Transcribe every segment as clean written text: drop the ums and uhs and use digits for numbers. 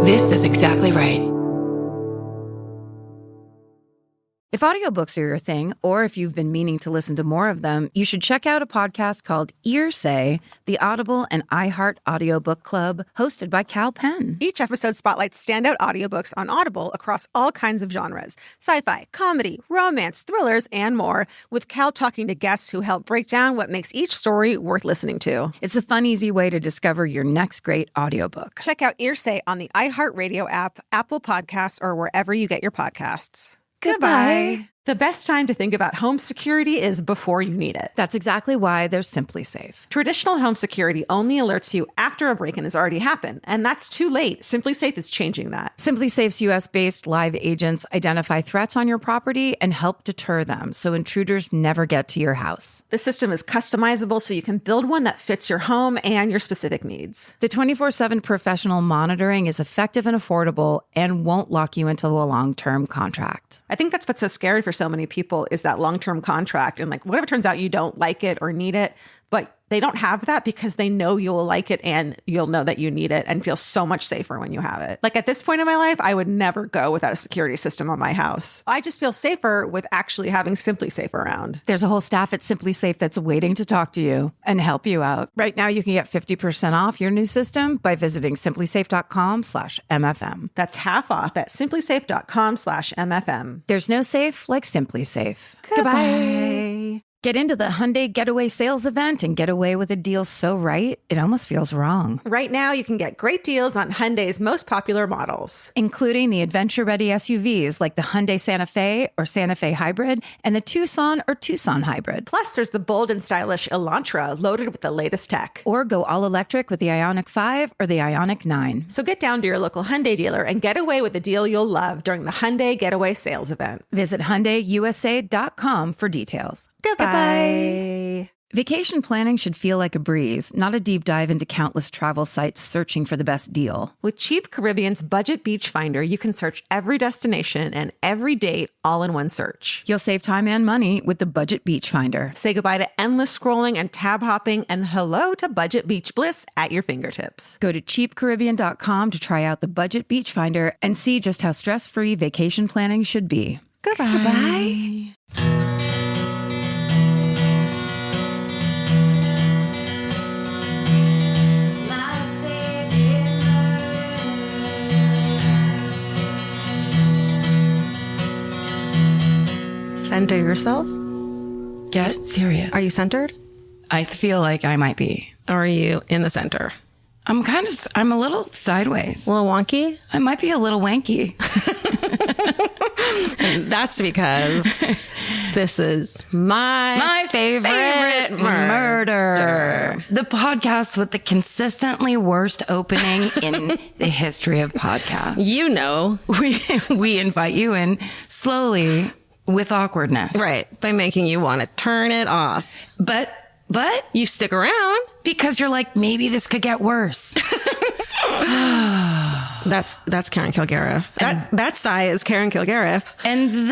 This is exactly right. If audiobooks are your thing, or if you've been meaning to listen to more of them, you should check out a podcast called Ear Say, the Audible and iHeart Audiobook Club, hosted by Cal Penn. Each episode spotlights standout audiobooks on Audible across all kinds of genres. Sci-fi, comedy, romance, thrillers, and more, with Cal talking to guests who help break down what makes each story worth listening to. It's a fun, easy way to discover your next great audiobook. Check out Ear Say on the iHeartRadio app, Apple Podcasts, or wherever you get your podcasts. Goodbye. The best time to think about home security is before you need it. That's exactly why there's Simply Safe. Traditional home security only alerts you after a break-in has already happened, and that's too late. Simply Safe is changing that. Simply Safe's U.S.-based live agents identify threats on your property and help deter them so intruders never get to your house. The system is customizable so you can build one that fits your home and your specific needs. The 24/7 professional monitoring is effective and affordable and won't lock you into a long-term contract. I think that's what's so scary for so many people is that long-term contract. And like, what if it turns out you don't like it or need it, but they don't have that because they know you'll like it and you'll know that you need it and feel so much safer when you have it. Like at this point in my life, I would never go without a security system on my house. I just feel safer with actually having Simply Safe around. There's a whole staff at Simply Safe that's waiting to talk to you and help you out. Right now, you can get 50% off your new system by visiting simplysafe.com/MFM. That's half off at simplysafe.com/MFM. There's no safe like Simply Safe. Goodbye. Get into the Hyundai Getaway Sales Event and get away with a deal so right, it almost feels wrong. Right now, you can get great deals on Hyundai's most popular models, including the adventure-ready SUVs like the Hyundai Santa Fe or Santa Fe Hybrid and the Tucson or Tucson Hybrid. Plus, there's the bold and stylish Elantra loaded with the latest tech. Or go all-electric with the Ioniq 5 or the Ioniq 9. So get down to your local Hyundai dealer and get away with a deal you'll love during the Hyundai Getaway Sales Event. Visit HyundaiUSA.com for details. Goodbye. Vacation planning should feel like a breeze, not a deep dive into countless travel sites searching for the best deal. With Cheap Caribbean's Budget Beach Finder, you can search every destination and every date all in one search. You'll save time and money with the Budget Beach Finder. Say goodbye to endless scrolling and tab hopping and hello to Budget Beach Bliss at your fingertips. Go to cheapcaribbean.com to try out the Budget Beach Finder and see just how stress-free vacation planning should be. Goodbye. Center yourself. Get serious. Are you centered? I feel like I might be. Or are you in the center? I'm a little sideways. A little wonky? I might be a little wanky. That's because this is my favorite murder. The podcast with the consistently worst opening in the history of podcasts. You know. We invite you in slowly with awkwardness. Right. By making you want to turn it off. But you stick around. Because you're like, maybe this could get worse. That's Karen Kilgariff. That sigh is Karen Kilgariff. And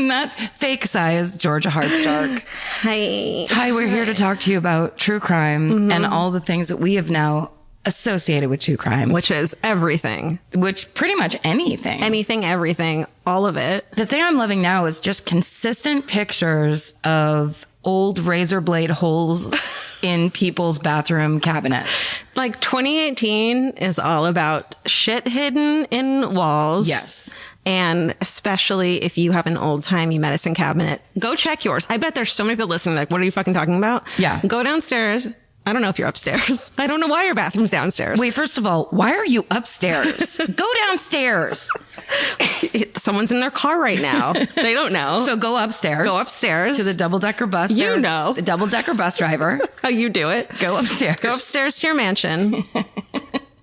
that fake sigh is Georgia Hardstark. Hi, we're here to talk to you about true crime and all the things that we have now associated with true crime. Which is everything. Which pretty much anything. Anything, everything, all of it. The thing I'm loving now is just consistent pictures of old razor blade holes in people's bathroom cabinets. Like 2018 is all about shit hidden in walls. Yes. And especially if you have an old-timey medicine cabinet, go check yours. I bet there's so many people listening like, what are you fucking talking about? Yeah. Go downstairs. I don't know if you're upstairs. I don't know why your bathroom's downstairs. Wait, first of all, why are you upstairs? Go downstairs. Someone's in their car right now. They don't know. So go upstairs. Go upstairs. To the double-decker bus. You know. The double-decker bus driver. How you do it. Go upstairs. Go upstairs to your mansion.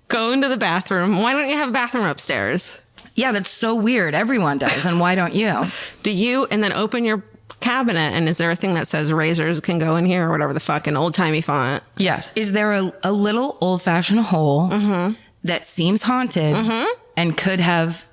Go into the bathroom. Why don't you have a bathroom upstairs? Yeah, that's so weird. Everyone does. And why don't you? Do you? And then open your cabinet, and is there a thing that says razors can go in here or whatever the fuck, an old-timey font? Yes. Is there a little old-fashioned hole that seems haunted and could have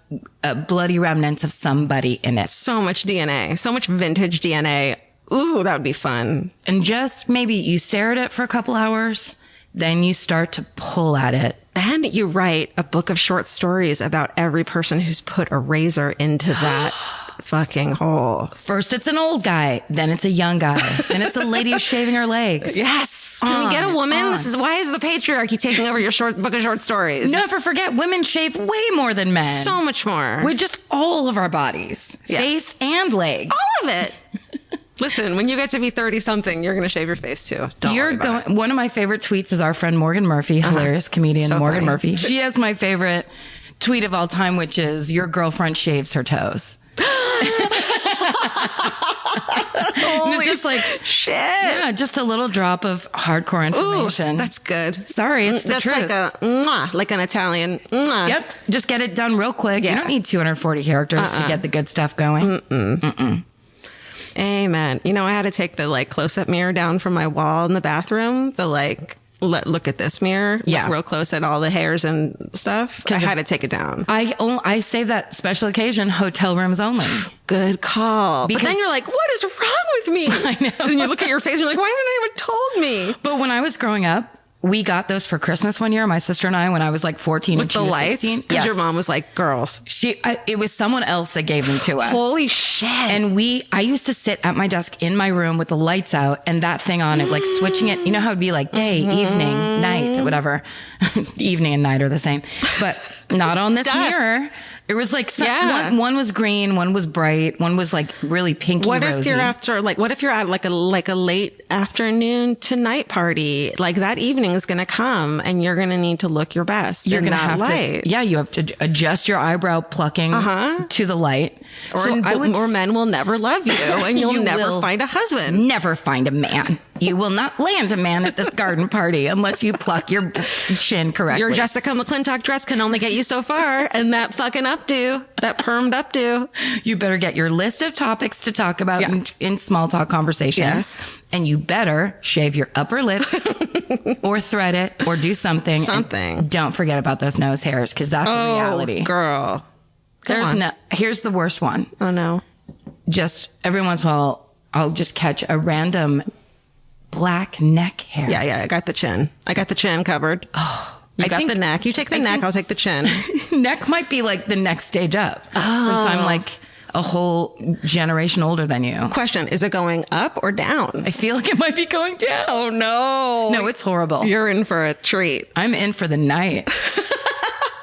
bloody remnants of somebody in it? So much DNA. So much vintage DNA. Ooh, that would be fun. And just maybe you stare at it for a couple hours then you start to pull at it. Then you write a book of short stories about every person who's put a razor into that fucking hole. First, it's an old guy. Then it's a young guy. Then it's a lady who's shaving her legs. Yes. Can we get a woman? This is why is the patriarchy taking over your book of short stories? Never forget, women shave way more than men. So much more. With just all of our bodies. Yeah. Face and legs. All of it. Listen, when you get to be 30-something, you're going to shave your face too. One of my favorite tweets is our friend Morgan Murphy, hilarious comedian so Morgan Murphy. She has my favorite tweet of all time, which is, your girlfriend shaves her toes. Holy just like shit. Yeah, just a little drop of hardcore information. Ooh, that's good. Sorry, it's the truth. That's like an Italian. Yep. Just get it done real quick. Yeah. You don't need 240 characters to get the good stuff going. Amen. You know, I had to take the close-up mirror down from my wall in the bathroom. Look at this mirror. Yeah. Real close at all the hairs and stuff. I had to take it down. I save that special occasion, hotel rooms only. Good call. But then you're like, what is wrong with me? I know. And you look at your face and you're like, why hasn't anyone told me? But when I was growing up, we got those for Christmas one year, my sister and I, when I was 14 with and she was 16. Because your mom was like, girls. It was someone else that gave them to us. Holy shit. And I used to sit at my desk in my room with the lights out and that thing on it, switching it. You know how it'd be day, evening, night, whatever. Evening and night are the same, but not on this mirror. It was one was green, one was bright, one was really pinky rosy. What if you're at a late afternoon to night party? That evening is going to come and you're going to need to look your best. You're going to have light. You have to adjust your eyebrow plucking to the light. Or men will never love you and you'll never find a husband. Never find a man. You will not land a man at this garden party unless you pluck your chin correctly. Your Jessica McClintock dress can only get you so far, and that fucking updo, that permed updo. You better get your list of topics to talk about in small talk conversation. Yes. And you better shave your upper lip or thread it or do something. And don't forget about those nose hairs, because that's a reality. Girl. Here's the worst one. Oh, no. Just every once in a while, I'll just catch a random black neck hair. Yeah. I got the chin covered. Oh, you got the neck. You take the neck. I'll take the chin. Neck might be the next stage up. Since I'm a whole generation older than you. Question. Is it going up or down? I feel like it might be going down. Oh, no. No, it's horrible. You're in for a treat. I'm in for the night.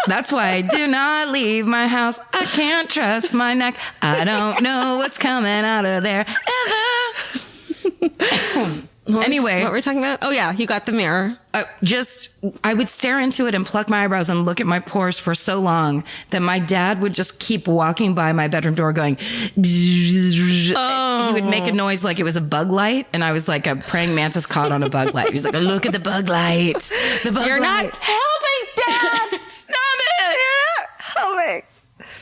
That's why I do not leave my house. I can't trust my neck. I don't know what's coming out of there ever. Anyway. What were we talking about? Oh, yeah. You got the mirror. I would stare into it and pluck my eyebrows and look at my pores for so long that my dad would just keep walking by my bedroom door going, he would make a noise like it was a bug light. And I was like a praying mantis caught on a bug light. He's like, look at the bug light. You're not helping, Dad. Stop it. You're not helping.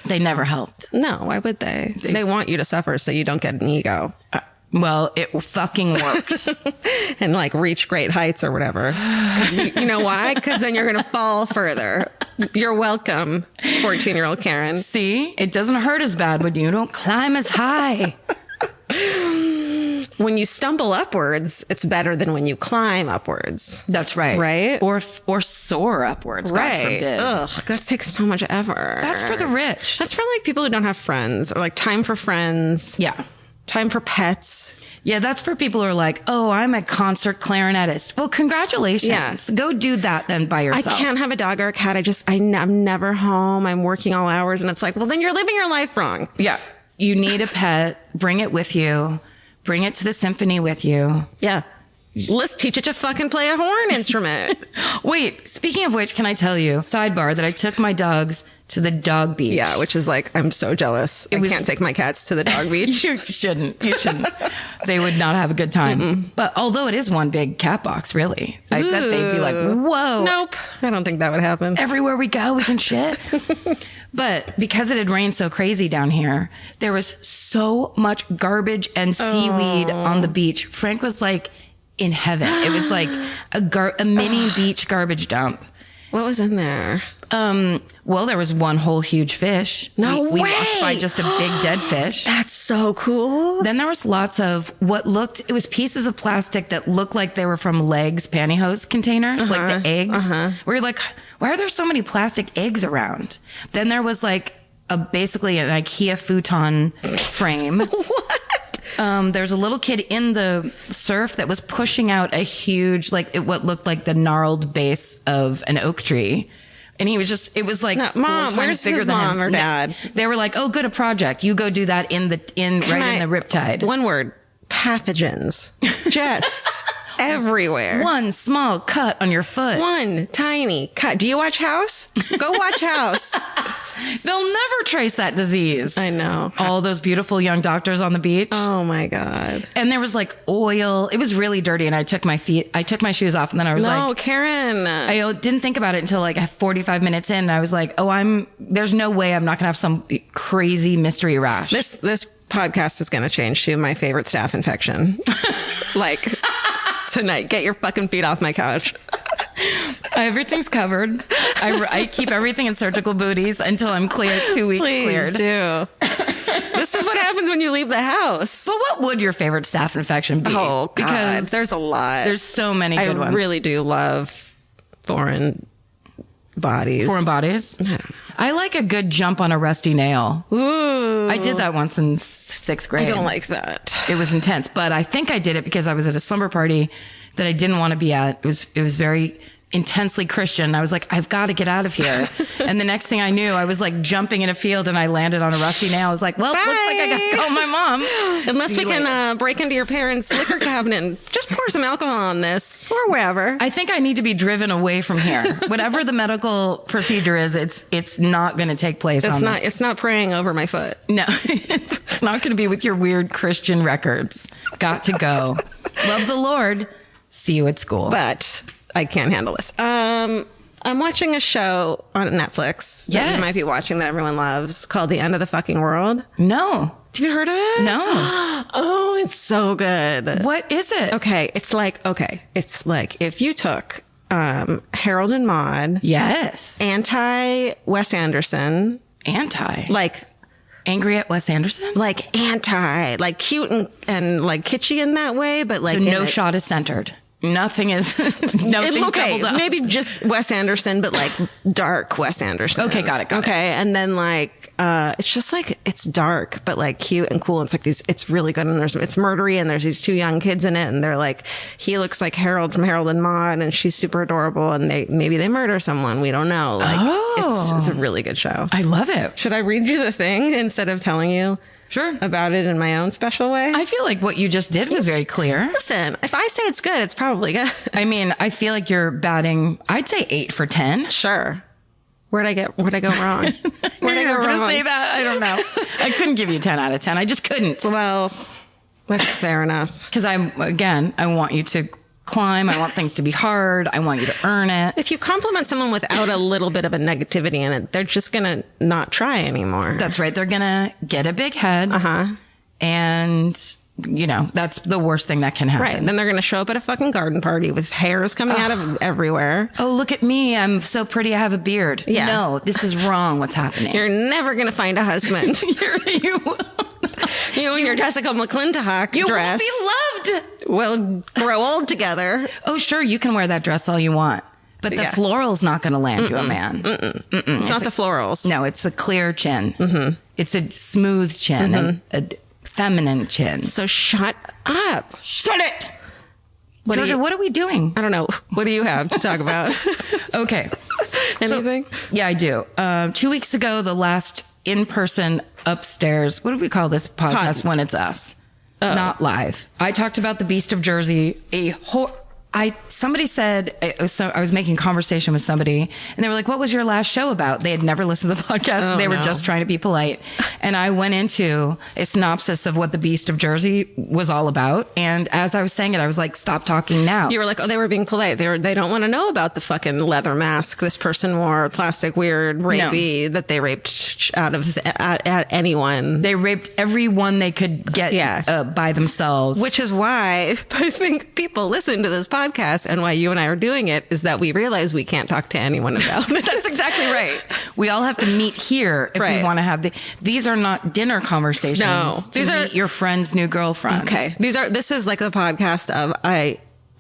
They never helped. No, why would they? They want you to suffer so you don't get an ego. Well, it fucking worked. And reach great heights or whatever. You know why? Because then you're going to fall further. You're welcome, 14-year-old Karen. See? It doesn't hurt as bad when you don't climb as high. When you stumble upwards, it's better than when you climb upwards. That's right. Right? Or soar upwards. Right. God forbid. Ugh, that takes so much effort. That's for the rich. That's for people who don't have friends, or time for friends. Yeah. Time for pets. Yeah, that's for people who are like, oh, I'm a concert clarinetist. Well, congratulations. Yeah. Go do that then by yourself. I can't have a dog or a cat. I'm never home. I'm working all hours. And it's well, then you're living your life wrong. Yeah. You need a pet. Bring it with you. Bring it to the symphony with you. Yeah. Let's teach it to fucking play a horn instrument. Wait, speaking of which, can I tell you, sidebar, that I took my dogs to the dog beach. Yeah, which is I'm so jealous. I can't take my cats to the dog beach. You shouldn't. They would not have a good time. Mm-mm. But although it is one big cat box, really, I bet they'd be like, whoa. Nope. I don't think that would happen. Everywhere we go, we can shit. But because it had rained so crazy down here, there was so much garbage and seaweed on the beach. Frank was in heaven. It was a mini beach garbage dump. What was in there? Well, there was one whole huge fish. No we way! walked by just a big dead fish. That's so cool. Then there was lots of it was pieces of plastic that looked like they were from Legs pantyhose containers, like the eggs. Where you're like, why are there so many plastic eggs around? Then there was like basically an IKEA futon frame. What? There's a little kid in the surf that was pushing out a huge, what looked like the gnarled base of an oak tree. And he was just, it was like, no, Mom, where's his mom or dad? They were like, oh, good, a project. You go do that in the riptide. One word, pathogens. Just everywhere. One small cut on your foot. One tiny cut. Do you watch House? Go watch House. They'll never trace that disease. I know. All those beautiful young doctors on the beach. Oh my God. And there was like oil. It was really dirty. And I took my shoes off and then I was like, no, Karen. I didn't think about it until like 45 minutes in. And I was like, there's no way I'm not going to have some crazy mystery rash. This podcast is going to change to my favorite staph infection. Like tonight, get your fucking feet off my couch. Everything's covered. I keep everything in surgical booties until I'm cleared. 2 weeks Please cleared. Do. This is what happens when you leave the house. But what would your favorite staph infection be? Oh, God. Because there's a lot. There's so many good ones. I really do love foreign bodies. Foreign bodies? I don't know. I like a good jump on a rusty nail. Ooh. I did that once in 6th grade. I don't like that. It was intense, but I think I did it because I was at a slumber party that I didn't want to be at. It was very intensely Christian. I was like, I've got to get out of here. And the next thing I knew, I was like jumping in a field and I landed on a rusty nail. I was like, well, Bye. looks like I got to call my mom. Unless we can break into your parents' liquor cabinet and just pour some alcohol on this or wherever. I think I need to be driven away from here. Whatever the medical procedure is, it's not going to take place on this. It's not praying over my foot. No, it's not going to be with your weird Christian records. Got to go. Love the Lord. See you at school. But I can't handle this. I'm watching a show on Netflix that you might be watching that everyone loves called The End of the Fucking World. No. Have you heard of it? No. Oh, it's so good. What is it? Okay. It's like if you took Harold and Maude. Yes. Anti Wes Anderson. Anti? Like angry at Wes Anderson? Like anti, like cute and like kitschy in that way, but like so no shot is centered. Nothing is. Nothing's okay, doubled up. maybe just Wes Anderson, but like dark Wes Anderson. Okay, got it. Okay, and then like it's just like it's dark, but like cute and cool. And it's like these. It's really good, and it's murdery, and there's these two young kids in it, and they're like, he looks like Harold from Harold and Maude, and she's super adorable, and maybe they murder someone. We don't know. Like it's a really good show. I love it. Should I read you the thing instead of telling you? Sure. About it in my own special way? I feel like what you just did was very clear. Listen, if I say it's good, it's probably good. I mean, I feel like you're batting, I'd say 8 for 10. Where'd I go wrong? Where'd I go wrong? Gonna say that? I don't know. I couldn't give you 10 out of 10. I just couldn't. Well, that's fair enough. Because I want you to climb. I want things to be hard. I want you to earn it. If you compliment someone without a little bit of a negativity in it, they're just going to not try anymore. That's right. They're going to get a big head. And, that's the worst thing that can happen. Right. And then they're going to show up at a fucking garden party with hairs coming out of everywhere. Oh, look at me. I'm so pretty. I have a beard. Yeah. No, this is wrong. What's happening? You're never going to find a husband. You and your Jessica McClintock dress. You won't be loved. We'll grow old together. Oh, sure. You can wear that dress all you want. But the floral's not going to land you a man. It's not the florals. No, it's the clear chin. It's a smooth chin and a feminine chin. So shut up. Shut it. Georgia, what are we doing? I don't know. What do you have to talk about? Okay. Anything? Yeah, I do. 2 weeks ago, the last in-person upstairs, what do we call this podcast when it's us? Not live. I talked about the Beast of Jersey, somebody said, I was making conversation with somebody and they were like, what was your last show about? They had never listened to the podcast. They were just trying to be polite. And I went into a synopsis of what the Beast of Jersey was all about. And as I was saying it, I was like, stop talking now. You were like, they were being polite. They don't want to know about the fucking leather mask this person wore, plastic, weird, rapey, that they raped out of at anyone. They raped everyone they could get by themselves. Which is why I think people listen to this podcast podcast and why you and I are doing it is that we realize we can't talk to anyone about it. That's exactly right. We all have to meet here if we want to have these are not dinner conversations. No, these are your friend's new girlfriend. Okay. This is like a podcast of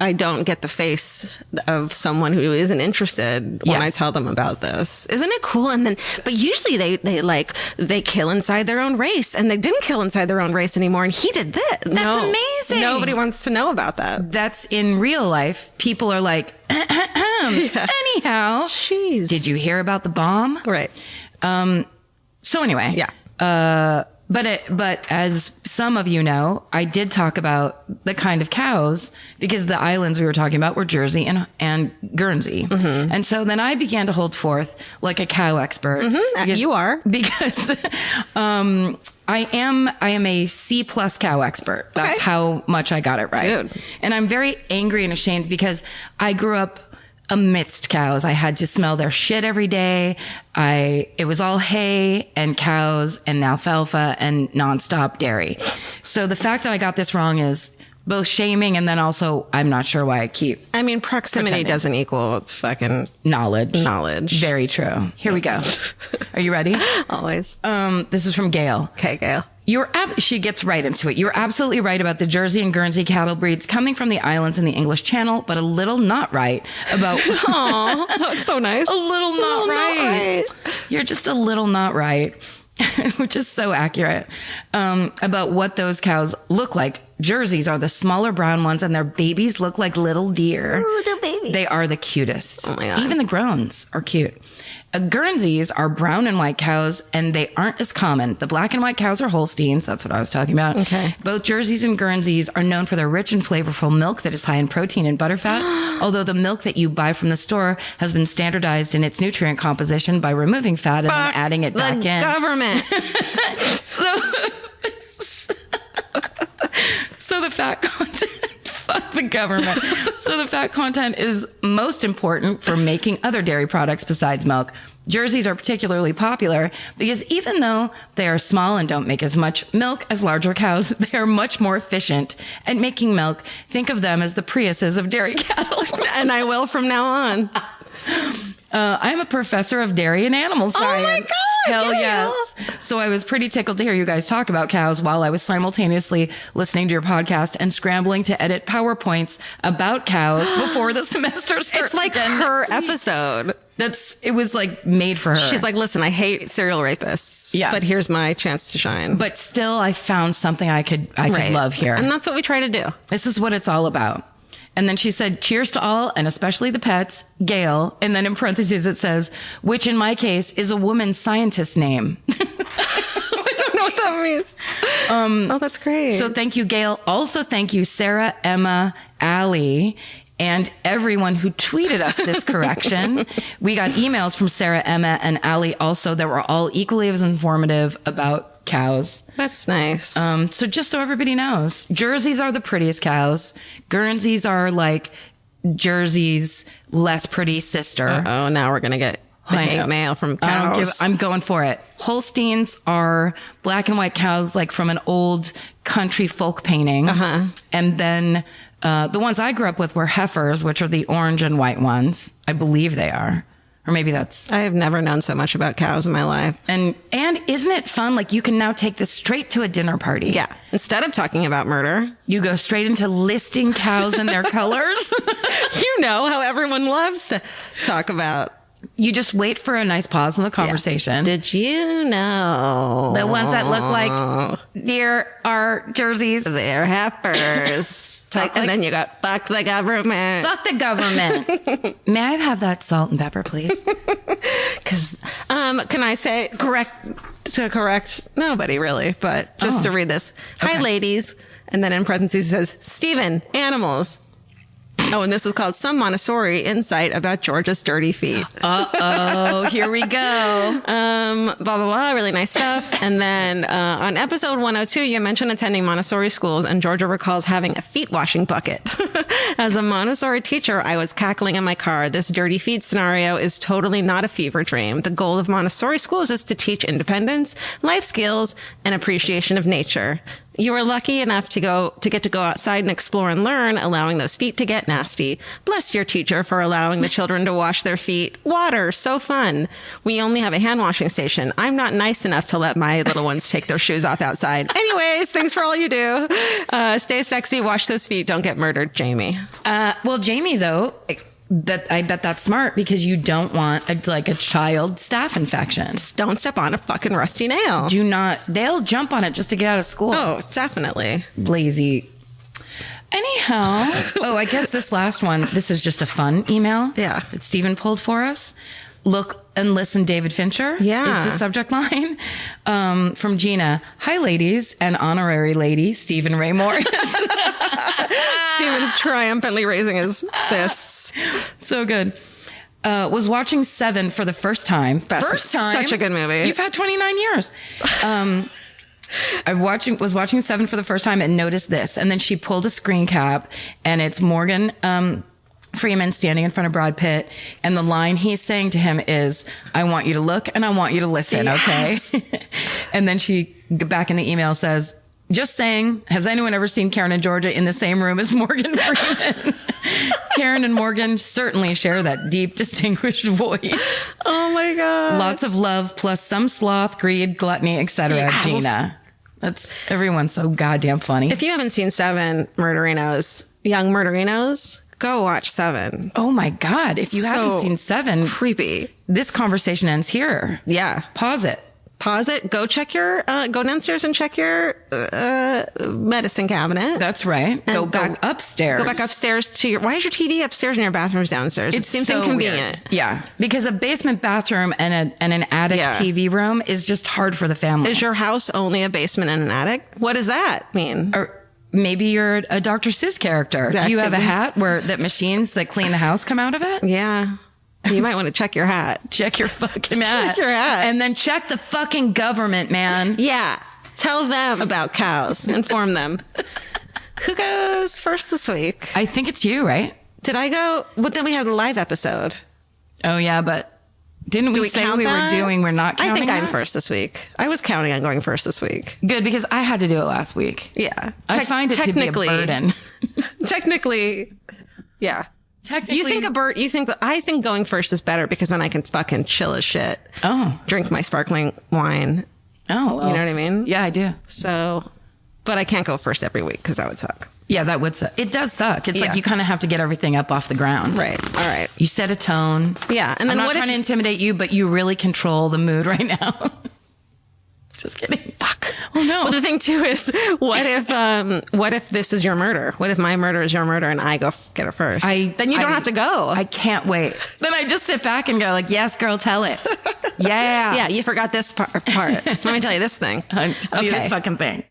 I don't get the face of someone who isn't interested when I tell them about this. Isn't it cool? And then, but usually they kill inside their own race, and they didn't kill inside their own race anymore. And he did this. That's amazing. Nobody wants to know about that. That's in real life. People are like, anyhow, jeez. Did you hear about the bomb? Right. So anyway, But as some of you know, I did talk about the kind of cows because the islands we were talking about were Jersey and Guernsey. Mm-hmm. And so then I began to hold forth like a cow expert. Mm-hmm. You are. Because, I am a C+ cow expert. That's how much I got it right. Dude. And I'm very angry and ashamed because I grew up amidst cows. I had to smell their shit every day. It was all hay and cows and alfalfa and nonstop dairy. So the fact that I got this wrong is both shaming and then also I'm not sure why I keep. I mean, proximity doesn't equal fucking knowledge. Very true. Here we go. Are you ready? Always. This is from Gail. Okay, Gail. She gets right into it. You're absolutely right about the Jersey and Guernsey cattle breeds coming from the islands in the English Channel, but a little not right about. Aw, that's so nice. A little not right. You're just a little not right, which is so accurate. About what those cows look like. Jerseys are the smaller brown ones, and their babies look like little deer. Little babies. They are the cutest. Oh my God. Even the groans are cute. Guernseys are brown and white cows, and they aren't as common. The black and white cows are Holsteins. That's what I was talking about. Okay. Both Jerseys and Guernseys are known for their rich and flavorful milk that is high in protein and butterfat, although the milk that you buy from the store has been standardized in its nutrient composition by removing fat and then adding it back in. Government. So the fat content, fuck the government. So the fat content is most important for making other dairy products besides milk. Jerseys are particularly popular because even though they are small and don't make as much milk as larger cows, they are much more efficient at making milk. Think of them as the Priuses of dairy cattle. And I will from now on. I'm a professor of dairy and animal science. Oh my God. Hell yes. So I was pretty tickled to hear you guys talk about cows while I was simultaneously listening to your podcast and scrambling to edit PowerPoints about cows before the semester starts. It's like her episode. It was like made for her. She's like, listen, I hate serial rapists. Yeah. But here's my chance to shine. But still, I found something I could love here. And that's what we try to do. This is what it's all about. And then she said, cheers to all, and especially the pets, Gail. And then in parentheses, it says, which in my case is a woman's scientist name. I don't know what that means. Oh, that's great. So thank you, Gail. Also, thank you, Sarah, Emma, Allie, and everyone who tweeted us this correction. We got emails from Sarah, Emma, and Allie also that were all equally as informative about cows. That's nice. So just so everybody knows, Jerseys are the prettiest cows. Guernseys are like Jersey's less pretty sister. Oh, now we're going to get hate mail from cows. I'm going for it. Holsteins are black and white cows, like from an old country folk painting. Uh-huh. And then the ones I grew up with were heifers, which are the orange and white ones. I believe they are. Or maybe that's... I have never known so much about cows in my life. And isn't it fun? Like, you can now take this straight to a dinner party. Yeah. Instead of talking about murder. You go straight into listing cows and their colors. You know how everyone loves to talk about... You just wait for a nice pause in the conversation. Yeah. Did you know... The ones that look like deer are Jerseys. They're heifers. And then you got, fuck the government. Fuck the government. May I have that salt and pepper, please? Because, can I say, correct nobody really, but just to read this. Okay. Hi, ladies. And then in parentheses it says, Stephen, animals. Oh, and this is called Some Montessori Insight About Georgia's Dirty Feet. Uh-oh, here we go. Blah, blah, blah, really nice stuff. And then on episode 102, you mentioned attending Montessori schools, and Georgia recalls having a feet washing bucket. As a Montessori teacher, I was cackling in my car. This dirty feet scenario is totally not a fever dream. The goal of Montessori schools is to teach independence, life skills, and appreciation of nature. You were lucky enough to get to go outside and explore and learn, allowing those feet to get nasty. Bless your teacher for allowing the children to wash their feet. Water, so fun. We only have a hand washing station. I'm not nice enough to let my little ones take their shoes off outside. Anyways, thanks for all you do. Stay sexy, wash those feet, don't get murdered, Jamie. Well, Jamie, though, I bet that's smart because you don't want a child staph infection. Don't step on a fucking rusty nail. Do not. They'll jump on it just to get out of school. Oh, definitely. Lazy. Anyhow. Oh, I guess this last one, this is just a fun email. Yeah. That Stephen pulled for us. Look and listen, David Fincher. Yeah. Is the subject line. From Gina. Hi, ladies and honorary lady, Stephen Ray Morris. Stephen's triumphantly raising his fists. So good. Was watching Seven for the first time. First time. Such a good movie. You've had 29 years. I was watching Seven for the first time and noticed this. And then she pulled a screen cap and it's Morgan Freeman standing in front of Brad Pitt. And the line he's saying to him is, I want you to look and I want you to listen. Yes. Okay. And then she back in the email says, just saying, has anyone ever seen Karen and Georgia in the same room as Morgan Freeman? Karen and Morgan certainly share that deep, distinguished voice. Oh my God. Lots of love, plus some sloth, greed, gluttony, etc. Yes. Gina. Everyone's so goddamn funny. If you haven't seen Seven, young murderinos, go watch Seven. Oh my God. If you haven't seen Seven, creepy. This conversation ends here. Yeah. Pause it. Go check go downstairs and check your medicine cabinet. That's right. And go back upstairs. Go back upstairs why is your TV upstairs and your bathroom's downstairs? It seems so inconvenient. Weird. Yeah. Because a basement bathroom and an attic TV room is just hard for the family. Is your house only a basement and an attic? What does that mean? Or maybe you're a Dr. Seuss character. Do you have a hat that machines that clean the house come out of it? Yeah. You might want to check your hat. Check your fucking hat. Check your hat. And then check the fucking government, man. Yeah. Tell them about cows. Inform them. Who goes first this week? I think it's you, right? Did I go? But then we had a live episode. Oh, yeah, but didn't we say we're not counting I think I'm that? first this week. I was counting on going first this week. Good, because I had to do it last week. Yeah. I find it to be a burden. Technically, yeah. Technically, I think going first is better because then I can fucking chill as shit. Oh. Drink my sparkling wine. Oh, well, you know what I mean? Yeah, I do. So, but I can't go first every week because that would suck. Yeah, that would suck. It does suck. It's like you kind of have to get everything up off the ground. Right. All right. You set a tone. Yeah. And then I'm not trying to intimidate you, but you really control the mood right now. Just kidding. Fuck. Oh no. Well, the thing too is, what if this is your murder? What if my murder is your murder and I go get it first? Then you don't have to go. I can't wait. Then I just sit back and go like, yes, girl, tell it. Yeah. Yeah. You forgot this part. Let me tell you this thing. Tell you this fucking thing.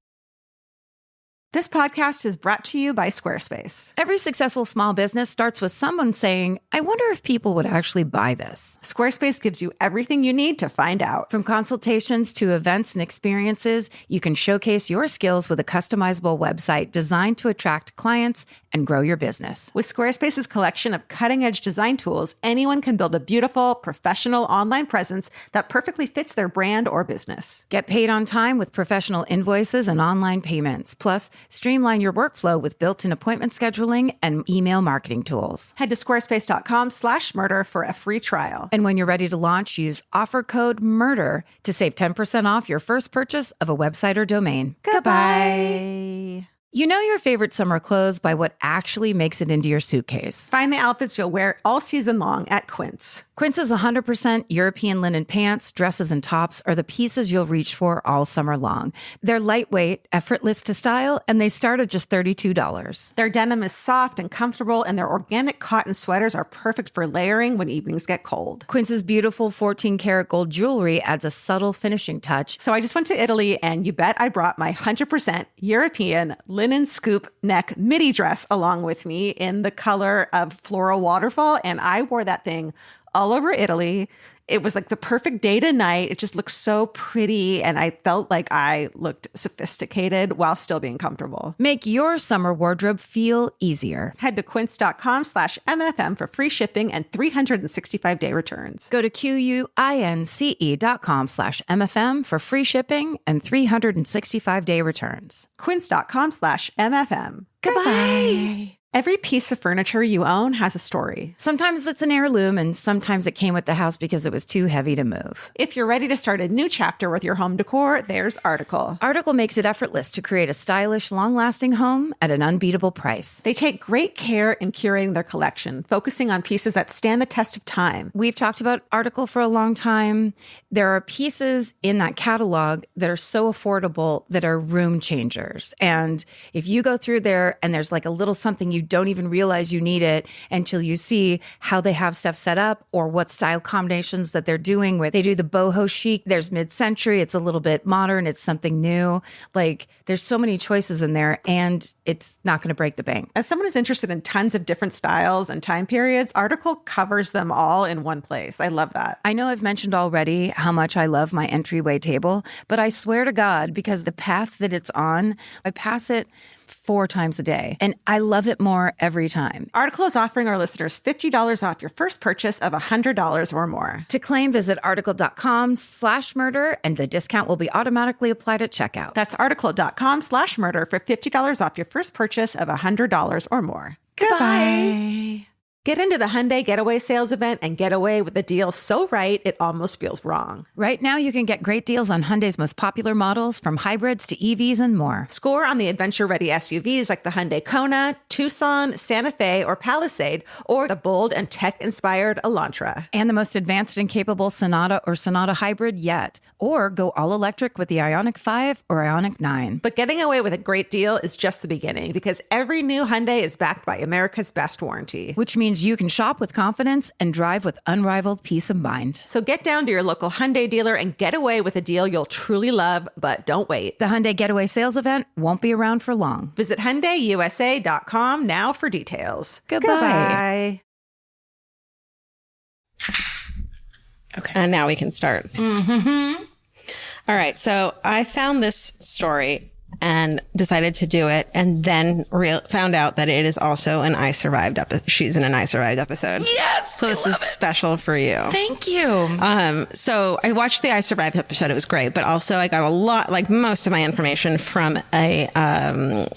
This podcast is brought to you by Squarespace. Every successful small business starts with someone saying, I wonder if people would actually buy this. Squarespace gives you everything you need to find out. From consultations to events and experiences, you can showcase your skills with a customizable website designed to attract clients and grow your business. With Squarespace's collection of cutting-edge design tools, anyone can build a beautiful, professional online presence that perfectly fits their brand or business. Get paid on time with professional invoices and online payments. Plus, streamline your workflow with built-in appointment scheduling and email marketing tools. Head to squarespace.com/murder for a free trial. And when you're ready to launch, use offer code MURDER to save 10% off your first purchase of a website or domain. Goodbye. You know your favorite summer clothes by what actually makes it into your suitcase. Find the outfits you'll wear all season long at Quince. Quince's 100% European linen pants, dresses, and tops are the pieces you'll reach for all summer long. They're lightweight, effortless to style, and they start at just $32. Their denim is soft and comfortable, and their organic cotton sweaters are perfect for layering when evenings get cold. Quince's beautiful 14-karat gold jewelry adds a subtle finishing touch. So I just went to Italy, and you bet I brought my 100% European linen scoop neck midi dress along with me in the color of floral waterfall, and I wore that thing all over Italy. It was like the perfect day to night. It just looked so pretty. And I felt like I looked sophisticated while still being comfortable. Make your summer wardrobe feel easier. Head to quince.com/MFM for free shipping and 365-day returns. Go to QUINCE.com/MFM for free shipping and 365-day returns. Quince.com/MFM. Goodbye. Every piece of furniture you own has a story. Sometimes it's an heirloom, and sometimes it came with the house because it was too heavy to move. If you're ready to start a new chapter with your home decor, there's Article. Article makes it effortless to create a stylish, long-lasting home at an unbeatable price. They take great care in curating their collection, focusing on pieces that stand the test of time. We've talked about Article for a long time. There are pieces in that catalog that are so affordable that are room changers. And if you go through there and there's like a little something you don't even realize you need it until you see how they have stuff set up or what style combinations that they're doing, where they do the boho chic, there's mid-century, it's a little bit modern, it's something new. Like there's so many choices in there and it's not going to break the bank. As someone who's interested in tons of different styles and time periods, Article covers them all in one place. I love that. I know I've mentioned already how much I love my entryway table, but I swear to God, because the path that it's on, I pass it 4 times a day, and I love it more every time. Article is offering our listeners $50 off your first purchase of $100 or more. To claim, visit article.com/murder, and the discount will be automatically applied at checkout. That's article.com/murder for $50 off your first purchase of $100 or more. Goodbye. Get into the Hyundai Getaway Sales Event and get away with a deal so right, it almost feels wrong. Right now, you can get great deals on Hyundai's most popular models, from hybrids to EVs and more. Score on the adventure-ready SUVs like the Hyundai Kona, Tucson, Santa Fe, or Palisade, or the bold and tech-inspired Elantra. And the most advanced and capable Sonata or Sonata Hybrid yet. Or go all-electric with the Ioniq 5 or Ioniq 9. But getting away with a great deal is just the beginning, because every new Hyundai is backed by America's best warranty. Which means you can shop with confidence and drive with unrivaled peace of mind. So get down to your local Hyundai dealer and get away with a deal you'll truly love, but don't wait. The Hyundai Getaway Sales Event won't be around for long. Visit HyundaiUSA.com now for details. Goodbye. Okay. And now we can start. Mm-hmm. All right. So I found this story and decided to do it, and then found out that it is also an I Survived episode. She's in an I Survived episode. Yes. So this is special for you. Thank you. So I watched the I Survived episode. It was great, but also I got a lot, like most of my information from an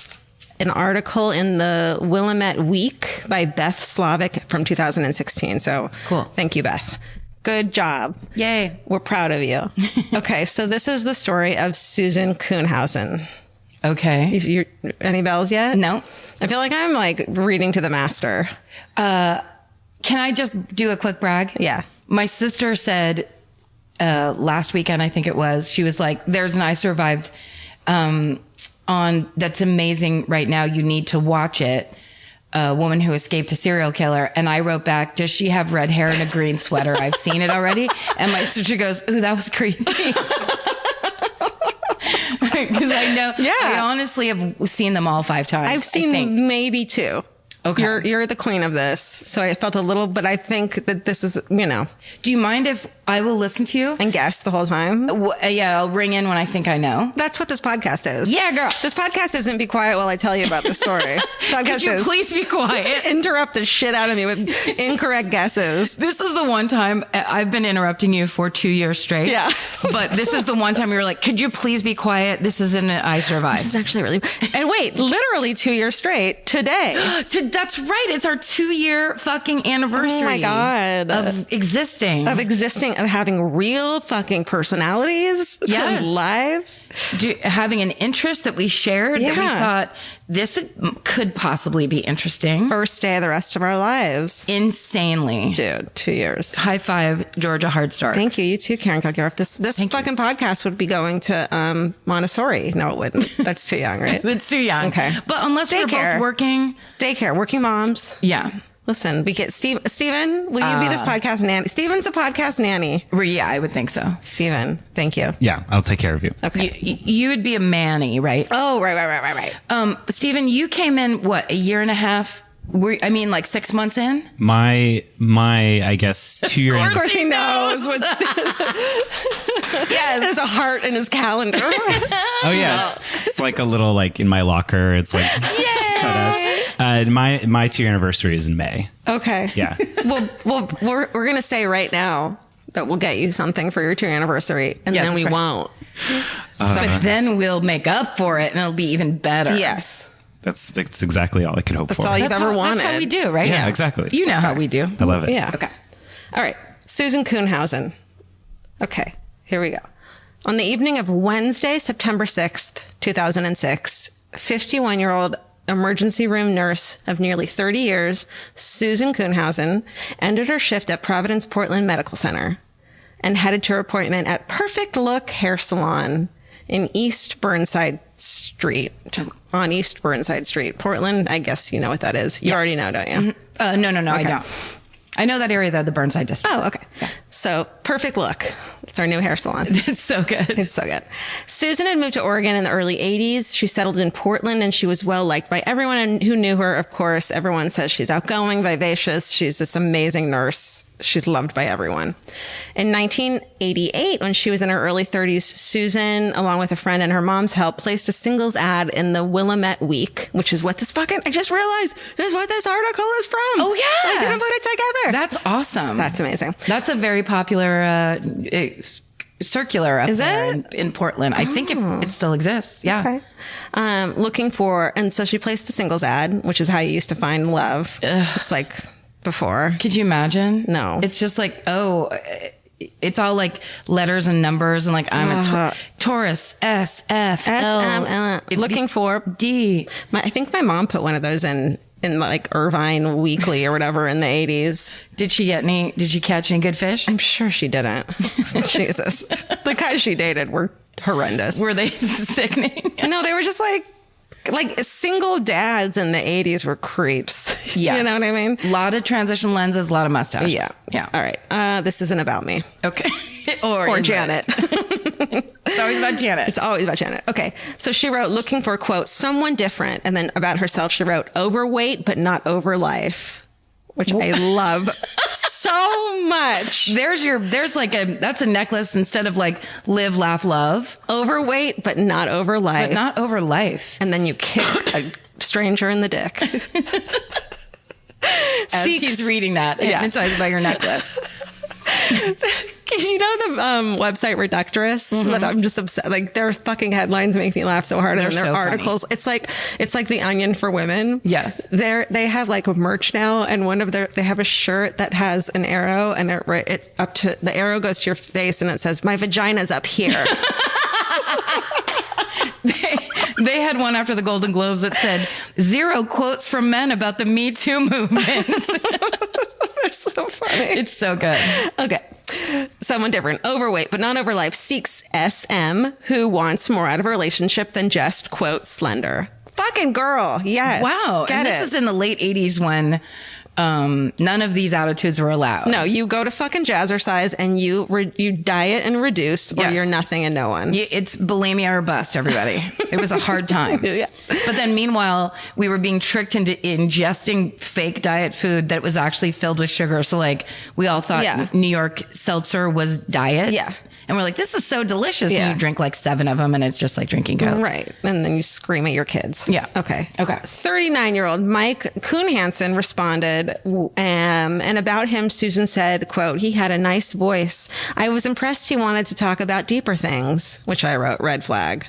article in the Willamette Week by Beth Slavic from 2016. So cool. Thank you, Beth. Good job. Yay. We're proud of you. Okay. So this is the story of Susan Kuhnhausen. Okay. Any bells yet? No. I feel like I'm like reading to the master. Can I just do a quick brag? Yeah. My sister said last weekend, I think it was, she was like, there's an I Survived on that's amazing right now. You need to watch it. A woman who escaped a serial killer. And I wrote back, does she have red hair and a green sweater? I've seen it already. And my sister goes, ooh, that was creepy. Because I know, I honestly have seen them all 5 times. I've seen maybe 2. Okay. You're the queen of this. So I felt a little, but I think that this is, Do you mind if I will listen to you? And guess the whole time? Yeah, I'll ring in when I think I know. That's what this podcast is. Yeah, girl. This podcast isn't be quiet while I tell you about the story. This podcast Could you please be quiet? Interrupt the shit out of me with incorrect guesses. This is the one time I've been interrupting you for 2 years straight. Yeah. But this is the one time you were like, could you please be quiet? This is an I Survived. This is actually really, and wait, literally 2 years straight today. That's right. It's our 2-year fucking anniversary. Oh my God. Of existing. Of having real fucking personalities. Yes. Lives. Having an interest that we shared. Yeah. That we thought this could possibly be interesting. First day of the rest of our lives. Insanely. Dude, 2 years. High five, Georgia Hardstark. Thank you. You too, Karen Kilgariff. This fucking podcast would be going to Montessori. No, it wouldn't. That's too young, right? It's too young. Okay. But unless we're both working. Daycare, working moms. Yeah. Listen, we get Steven, will you be this podcast nanny? Steven's a podcast nanny. Yeah, I would think so. Steven, thank you. Yeah, I'll take care of you. Okay. You would be a Manny, right? Oh, right. Steven, you came in, what, a year and a half I mean, like 6 months in? My, I guess 2 year. Of course he knows what's. Yes. There's a heart in his calendar. Oh yeah, it's like a little like in my locker. It's like cutouts. My 2 year anniversary is in May. Okay. Yeah. Well, we're gonna say right now that we'll get you something for your 2 year anniversary, and then we won't. But then we'll make up for it, and it'll be even better. Yes. That's exactly all I could hope for. That's all you've ever wanted. That's how we do, right? Yeah, exactly. You know how we do. I love it. Yeah. Okay. All right. Susan Kuhnhausen. Okay. Here we go. On the evening of Wednesday, September 6th, 2006, 51-year-old emergency room nurse of nearly 30 years, Susan Kuhnhausen, ended her shift at Providence Portland Medical Center and headed to her appointment at Perfect Look Hair Salon in East Burnside Street, on East Burnside Street. Portland, I guess you know what that is. You already know, don't you? No, okay. I don't. I know that area, though, the Burnside district. Oh, okay. Yeah. So, Perfect Look. It's our new hair salon. It's so good. It's so good. Susan had moved to Oregon in the early 80s. She settled in Portland, and she was well liked by everyone who knew her. Of course, everyone says she's outgoing, vivacious. She's this amazing nurse. She's loved by everyone. In 1988, when she was in her early 30s, Susan, along with a friend and her mom's help, placed a singles ad in the Willamette Week, which is what I just realized is what this article is from. Oh, yeah. I didn't put it together. That's awesome. That's amazing. That's a very popular circular up there in Portland. I think it still exists. Yeah. Okay. Looking for, and so she placed a singles ad, which is how you used to find love. It's like before. Could you imagine? No. It's just like, it's all like letters and numbers and like I'm a Taurus, S, F, L. S-M-L. Looking for D. I think my mom put one of those in like Irvine Weekly or whatever in the 80s. Did she catch any good fish? I'm sure she didn't. Jesus. The guys she dated were horrendous. Were they sickening? No, they were just like single dads in the 80s were creeps. Yeah. You know what I mean? A lot of transition lenses, a lot of mustaches. Yeah. Yeah. All right. This isn't about me. Okay. or Janet. It's always about Janet. It's always about Janet. Okay. So she wrote, looking for, quote, someone different. And then about herself, she wrote, overweight, but not over life, which I love so much. That's a necklace instead of like live, laugh, love. Overweight, but not over life. But not over life. And then you kick a stranger in the dick. As he's reading that, hypnotized by your necklace. You know the website Reductress? That I'm just upset. Like their fucking headlines make me laugh so hard, and their articles. Funny. It's like the Onion for women. Yes, they have like merch now, and they have a shirt that has an arrow, and it's up to the arrow goes to your face, and it says "My vagina's up here." They had one after the Golden Globes that said 0 quotes from men about the Me Too movement. They're so funny. It's so good. Okay. Someone different, overweight, but not over life, seeks SM, who wants more out of a relationship than just, quote, slender. Fucking girl. Yes. Wow. And this is in the late 80s when none of these attitudes were allowed. No, you go to fucking Jazzercise and you diet and reduce, or you're nothing and no one. It's bulimia or bust, everybody. It was a hard time. Yeah. But then meanwhile, we were being tricked into ingesting fake diet food that was actually filled with sugar. So like we all thought New York seltzer was diet. Yeah. And we're like, this is so delicious. And you drink like 7 of them and it's just like drinking Coke. Right. And then you scream at your kids. Yeah. Okay. 39-year-old Mike Kuhnhausen responded, and about him, Susan said, quote, he had a nice voice. I was impressed he wanted to talk about deeper things, which I wrote, red flag.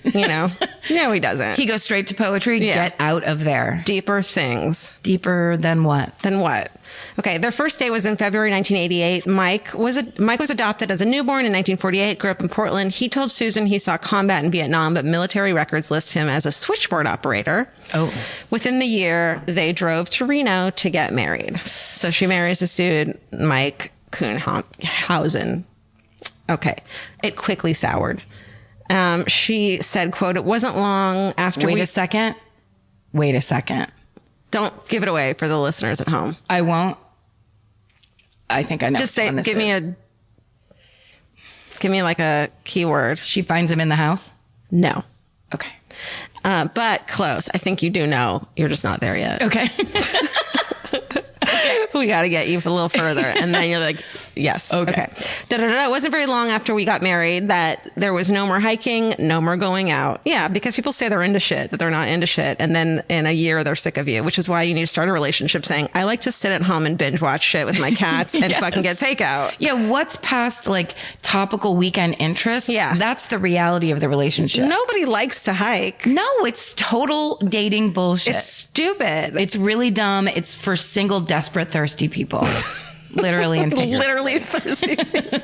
You know? No, he doesn't. He goes straight to poetry. Yeah. Get out of there. Deeper things. Deeper than what? Than what? Okay, their first date was in February 1988. Mike was adopted as a newborn in 1948, grew up in Portland. He told Susan he saw combat in Vietnam, but military records list him as a switchboard operator. Oh. Within the year, they drove to Reno to get married. So she marries this dude, Mike Kuhnhausen. Okay, it quickly soured. She said, quote, it wasn't long after Wait a second. Don't give it away for the listeners at home. I won't. I think I know. Just say, give me like a keyword. She finds him in the house? No. Okay. But close. I think you do know. You're just not there yet. Okay. We got to get you a little further. And then you're like, yes. Okay. It wasn't very long after we got married that there was no more hiking, no more going out. Yeah, because people say they're into shit, that they're not into shit. And then in a year, they're sick of you, which is why you need to start a relationship saying, I like to sit at home and binge watch shit with my cats and fucking get takeout. Yeah, what's past like topical weekend interest? Yeah. That's the reality of the relationship. Nobody likes to hike. No, it's total dating bullshit. It's stupid. It's really dumb. It's for single, desperate, thirsty people. Literally and figuratively. Literally thirsty people.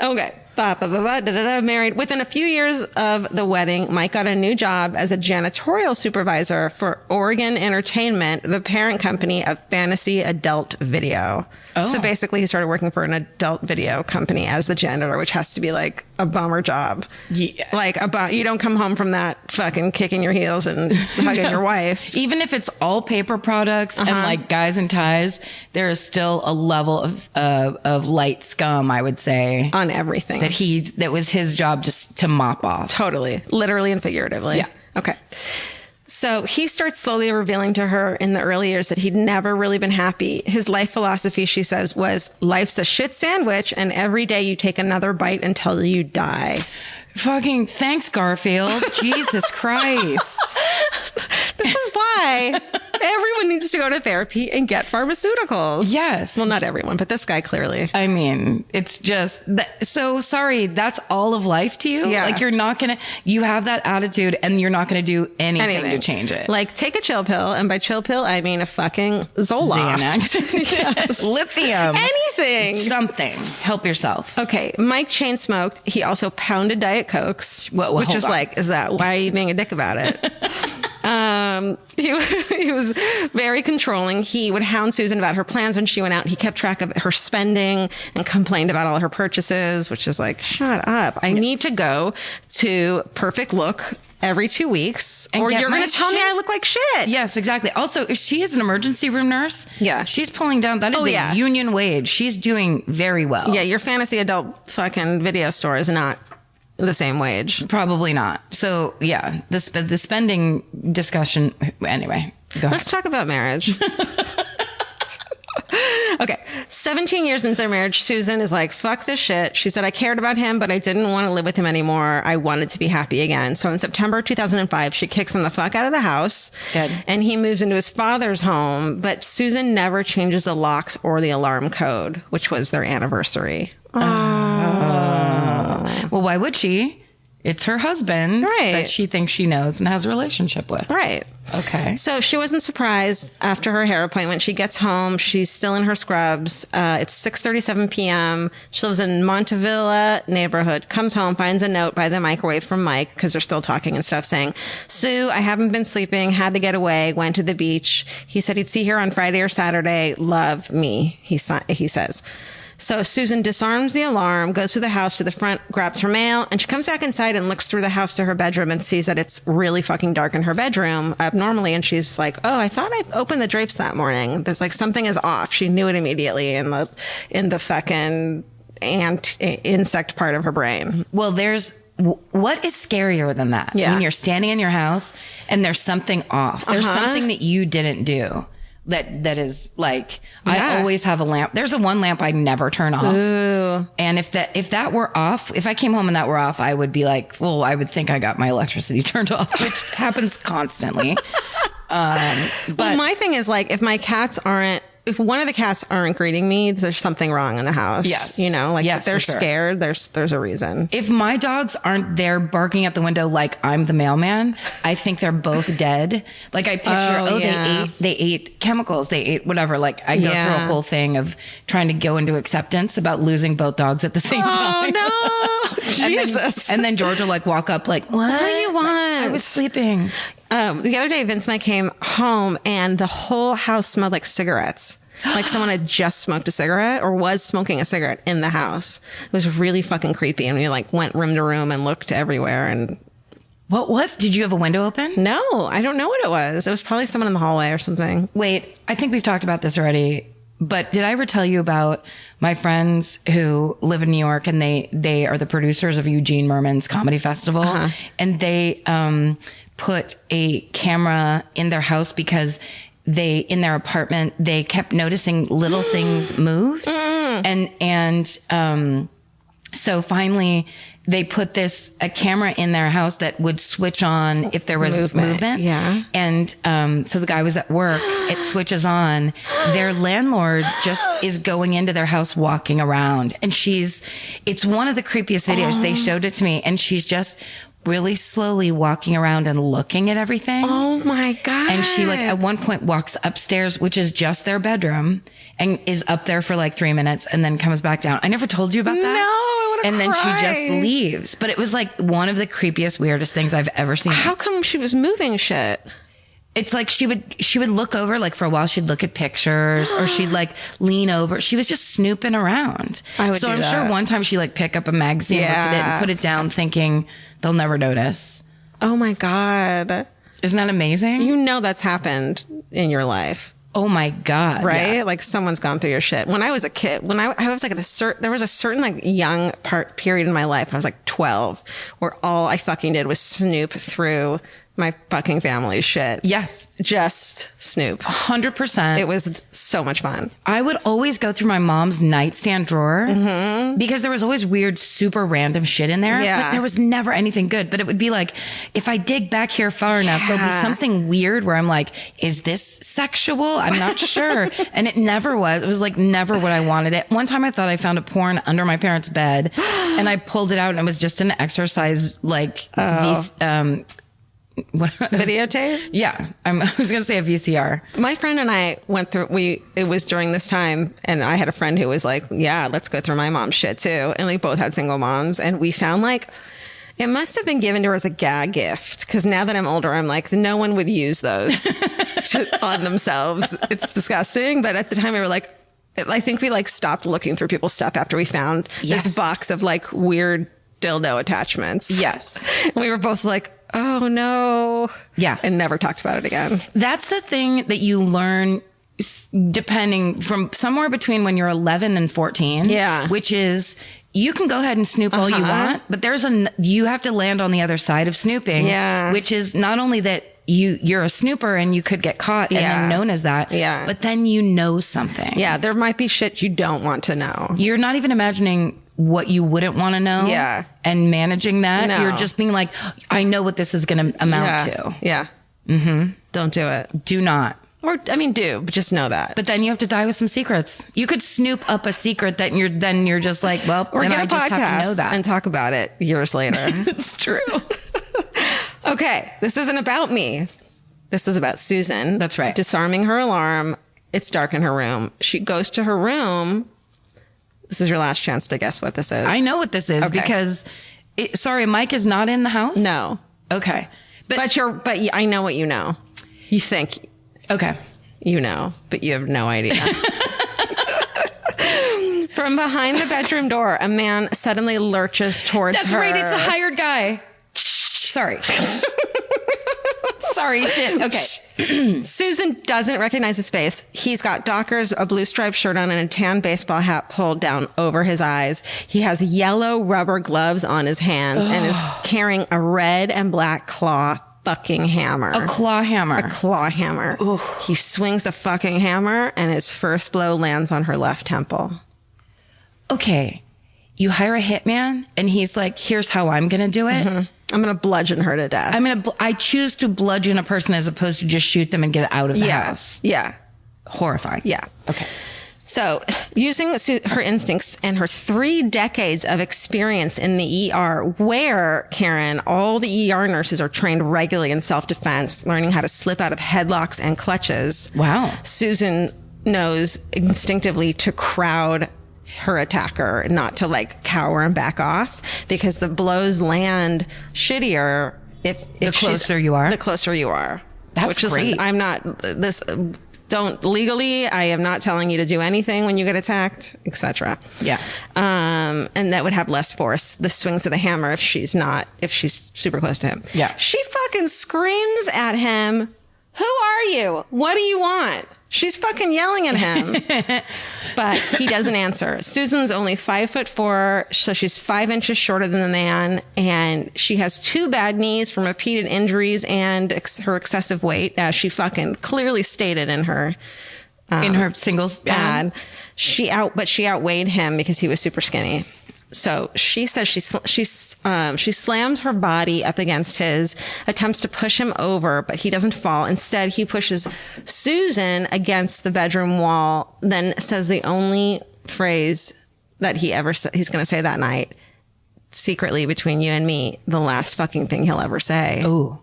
Okay. Married. Within a few years of the wedding, Mike got a new job as a janitorial supervisor for Oregon Entertainment, the parent company of Fantasy Adult Video. Oh. So basically, he started working for an adult video company as the janitor, which has to be like a bummer job. Yeah. Like, you don't come home from that fucking kicking your heels and hugging your wife. Even if it's all paper products and like guys in ties, there is still a level of light scum, I would say, on everything. That was his job just to mop off. Totally. Literally and figuratively. Yeah. Okay. So he starts slowly revealing to her in the early years that he'd never really been happy. His life philosophy, she says, was life's a shit sandwich and every day you take another bite until you die. Fucking thanks, Garfield. Jesus Christ. This is why everyone needs to go to therapy and get pharmaceuticals. Yes. Well, not everyone, but this guy clearly. I mean, it's just so sorry. That's all of life to you. Yeah. Like you have that attitude and you're not going to do anything to change it. Like take a chill pill. And by chill pill, I mean a fucking Zoloft. Xanax. Yes. Lithium. Anything. Something. Help yourself. Okay. Mike chain smoked. He also pounded Diet Cokes, which is like, is that why are you being a dick about it? He was very controlling. He would hound Susan about her plans when she went out. He kept track of her spending and complained about all her purchases, which is like, shut up. I need to go to Perfect Look every 2 weeks and or you're going to tell me I look like shit. Yes, exactly. Also, if she is an emergency room nurse, she's pulling down. That is a union wage. She's doing very well. Yeah. Your fantasy adult fucking video store is not the same wage. Probably not. So yeah, the spending discussion. Anyway, let's talk about marriage. Okay. 17 years into their marriage, Susan is like, fuck this shit. She said, I cared about him, but I didn't want to live with him anymore. I wanted to be happy again. So in September 2005, she kicks him the fuck out of the house. Good. And he moves into his father's home. But Susan never changes the locks or the alarm code, which was their anniversary. Well, why would she? It's her husband that she thinks she knows and has a relationship with. Right. Okay. So she wasn't surprised after her hair appointment. She gets home. She's still in her scrubs. It's 6:37 p.m. She lives in Montevilla neighborhood. Comes home, finds a note by the microwave from Mike, because they're still talking and stuff, saying, Sue, I haven't been sleeping. Had to get away. Went to the beach. He said he'd see her on Friday or Saturday. Love me, he says. So Susan disarms the alarm, goes through the house to the front, grabs her mail, and she comes back inside and looks through the house to her bedroom and sees that it's really fucking dark in her bedroom abnormally. And she's like, oh, I thought I opened the drapes that morning. There's like something is off. She knew it immediately in the fucking insect part of her brain. Well, what is scarier than that? Yeah. When you're standing in your house and there's something off. There's something that you didn't do. That is like, I always have a lamp. There's one lamp I never turn off. Ooh. And if that were off, if I came home and that were off, I would be like, well, I would think I got my electricity turned off, which happens constantly. But my thing is like, if one of the cats aren't greeting me, there's something wrong in the house. Yes. You know, like if they're for sure. scared, there's a reason. If my dogs aren't there barking at the window like I'm the mailman, I think they're both dead. Like I picture, they ate chemicals, they ate whatever. Like I go through a whole thing of trying to go into acceptance about losing both dogs at the same time. Oh no, Jesus! And then George will like walk up like, what do you want? I was sleeping. The other day, Vince and I came home and the whole house smelled like cigarettes. Like someone had just smoked a cigarette or was smoking a cigarette in the house. It was really fucking creepy. And we like went room to room and looked everywhere. And did you have a window open? No, I don't know what it was. It was probably someone in the hallway or something. Wait, I think we've talked about this already, But did I ever tell you about my friends who live in New York and they are the producers of Eugene Merman's Comedy Festival, and they put a camera in their house because in their apartment, they kept noticing little things move. So finally they put a camera in their house that would switch on if there was movement. Yeah. And, so the guy was at work, it switches on. Their landlord just is going into their house, walking around, and it's one of the creepiest videos. They showed it to me, and she's just really slowly walking around and looking at everything. Oh my God. And she at one point walks upstairs, which is just their bedroom, and is up there for 3 minutes and then comes back down. I never told you about that. No, I want to And then cry. she just leaves. But it was one of the creepiest, weirdest things I've ever seen. How come she was moving shit? It's she would look over, for a while she'd look at pictures, or she'd lean over. She was just snooping around. I would so do I'm sure that. one time she pick up a magazine, look at it, and put it down, thinking they'll never notice. Oh my God. Isn't that amazing? You know that's happened in your life. Oh my God. Right? Yeah. Someone's gone through your shit. When I was a kid, when I was there was a certain young period in my life, I was 12, where all I fucking did was snoop through my fucking family's shit. Yes. Just snoop. 100%. It was so much fun. I would always go through my mom's nightstand drawer because there was always weird, super random shit in there. Yeah. But there was never anything good. But it would be if I dig back here far enough, there'll be something weird where I'm is this sexual? I'm not sure. And it never was. It was never what I wanted it. One time I thought I found a porn under my parents' bed, and I pulled it out, and it was just an exercise, Videotape? Yeah. I was going to say a VCR. My friend and I went through, it was during this time, and I had a friend who was yeah, let's go through my mom's shit too. And we both had single moms, and we found it must have been given to her as a gag gift. Cause now that I'm older, I'm no one would use those on themselves. It's disgusting. But at the time we were I think we stopped looking through people's stuff after we found this box of weird dildo attachments. Yes. And we were both oh no. Yeah. And never talked about it again. That's the thing that you learn depending from somewhere between when you're 11 and 14. Yeah. Which is, you can go ahead and snoop all you want, but you have to land on the other side of snooping. Yeah. Which is not only that you're a snooper and you could get caught and then known as that. Yeah. But then you know something. Yeah. There might be shit you don't want to know. You're not even imagining what you wouldn't want to know. Yeah. And managing that. No. You're just being I know what this is going to amount to. Yeah. Mm-hmm. Don't do it. Do not. Or, do, but just know that. But then you have to die with some secrets. You could snoop up a secret that you're just well, or then get I a just podcast have to know that. and talk about it years later. It's true. Okay. This isn't about me. This is about Susan. That's right. Disarming her alarm. It's dark in her room. She goes to her room. This is your last chance to guess what this is. I know what this is because sorry, Mike is not in the house? No. Okay. But I know what you know. You think okay. You know, but you have no idea. From behind the bedroom door, a man suddenly lurches towards her. That's right. It's a hired guy. Sorry. Sorry, shit. Okay. Susan doesn't recognize his face. He's got Dockers, a blue striped shirt on, and a tan baseball hat pulled down over his eyes. He has yellow rubber gloves on his hands and is carrying a red and black claw fucking hammer. A claw hammer. A claw hammer. Oof. He swings the fucking hammer, and his first blow lands on her left temple. Okay. You hire a hitman, and he's here's how I'm going to do it. Mm-hmm. I'm going to bludgeon her to death. I choose to bludgeon a person as opposed to just shoot them and get out of the house. Yeah. Horrifying. Yeah. Okay. So, using her instincts and her 3 decades of experience in the ER, where, Karen, all the ER nurses are trained regularly in self-defense, learning how to slip out of headlocks and clutches. Wow. Susan knows instinctively to crowd her attacker, not to cower and back off, because the blows land shittier if the closer you are. The closer you are. That's great. I'm not this. Don't legally. I am not telling you to do anything when you get attacked, etc. Yeah. And that would have less force. The swings of the hammer if she's super close to him. Yeah. She fucking screams at him. Who are you? What do you want? She's fucking yelling at him. But he doesn't answer. Susan's only 5'4", so she's 5 inches shorter than the man. And she has 2 bad knees from repeated injuries and her excessive weight, as she fucking clearly stated in her singles ad. She outweighed him because he was super skinny. So she says she slams her body up against his, attempts to push him over, but he doesn't fall. Instead, he pushes Susan against the bedroom wall, then says the only phrase that he's going to say that night, secretly between you and me, the last fucking thing he'll ever say. Oh,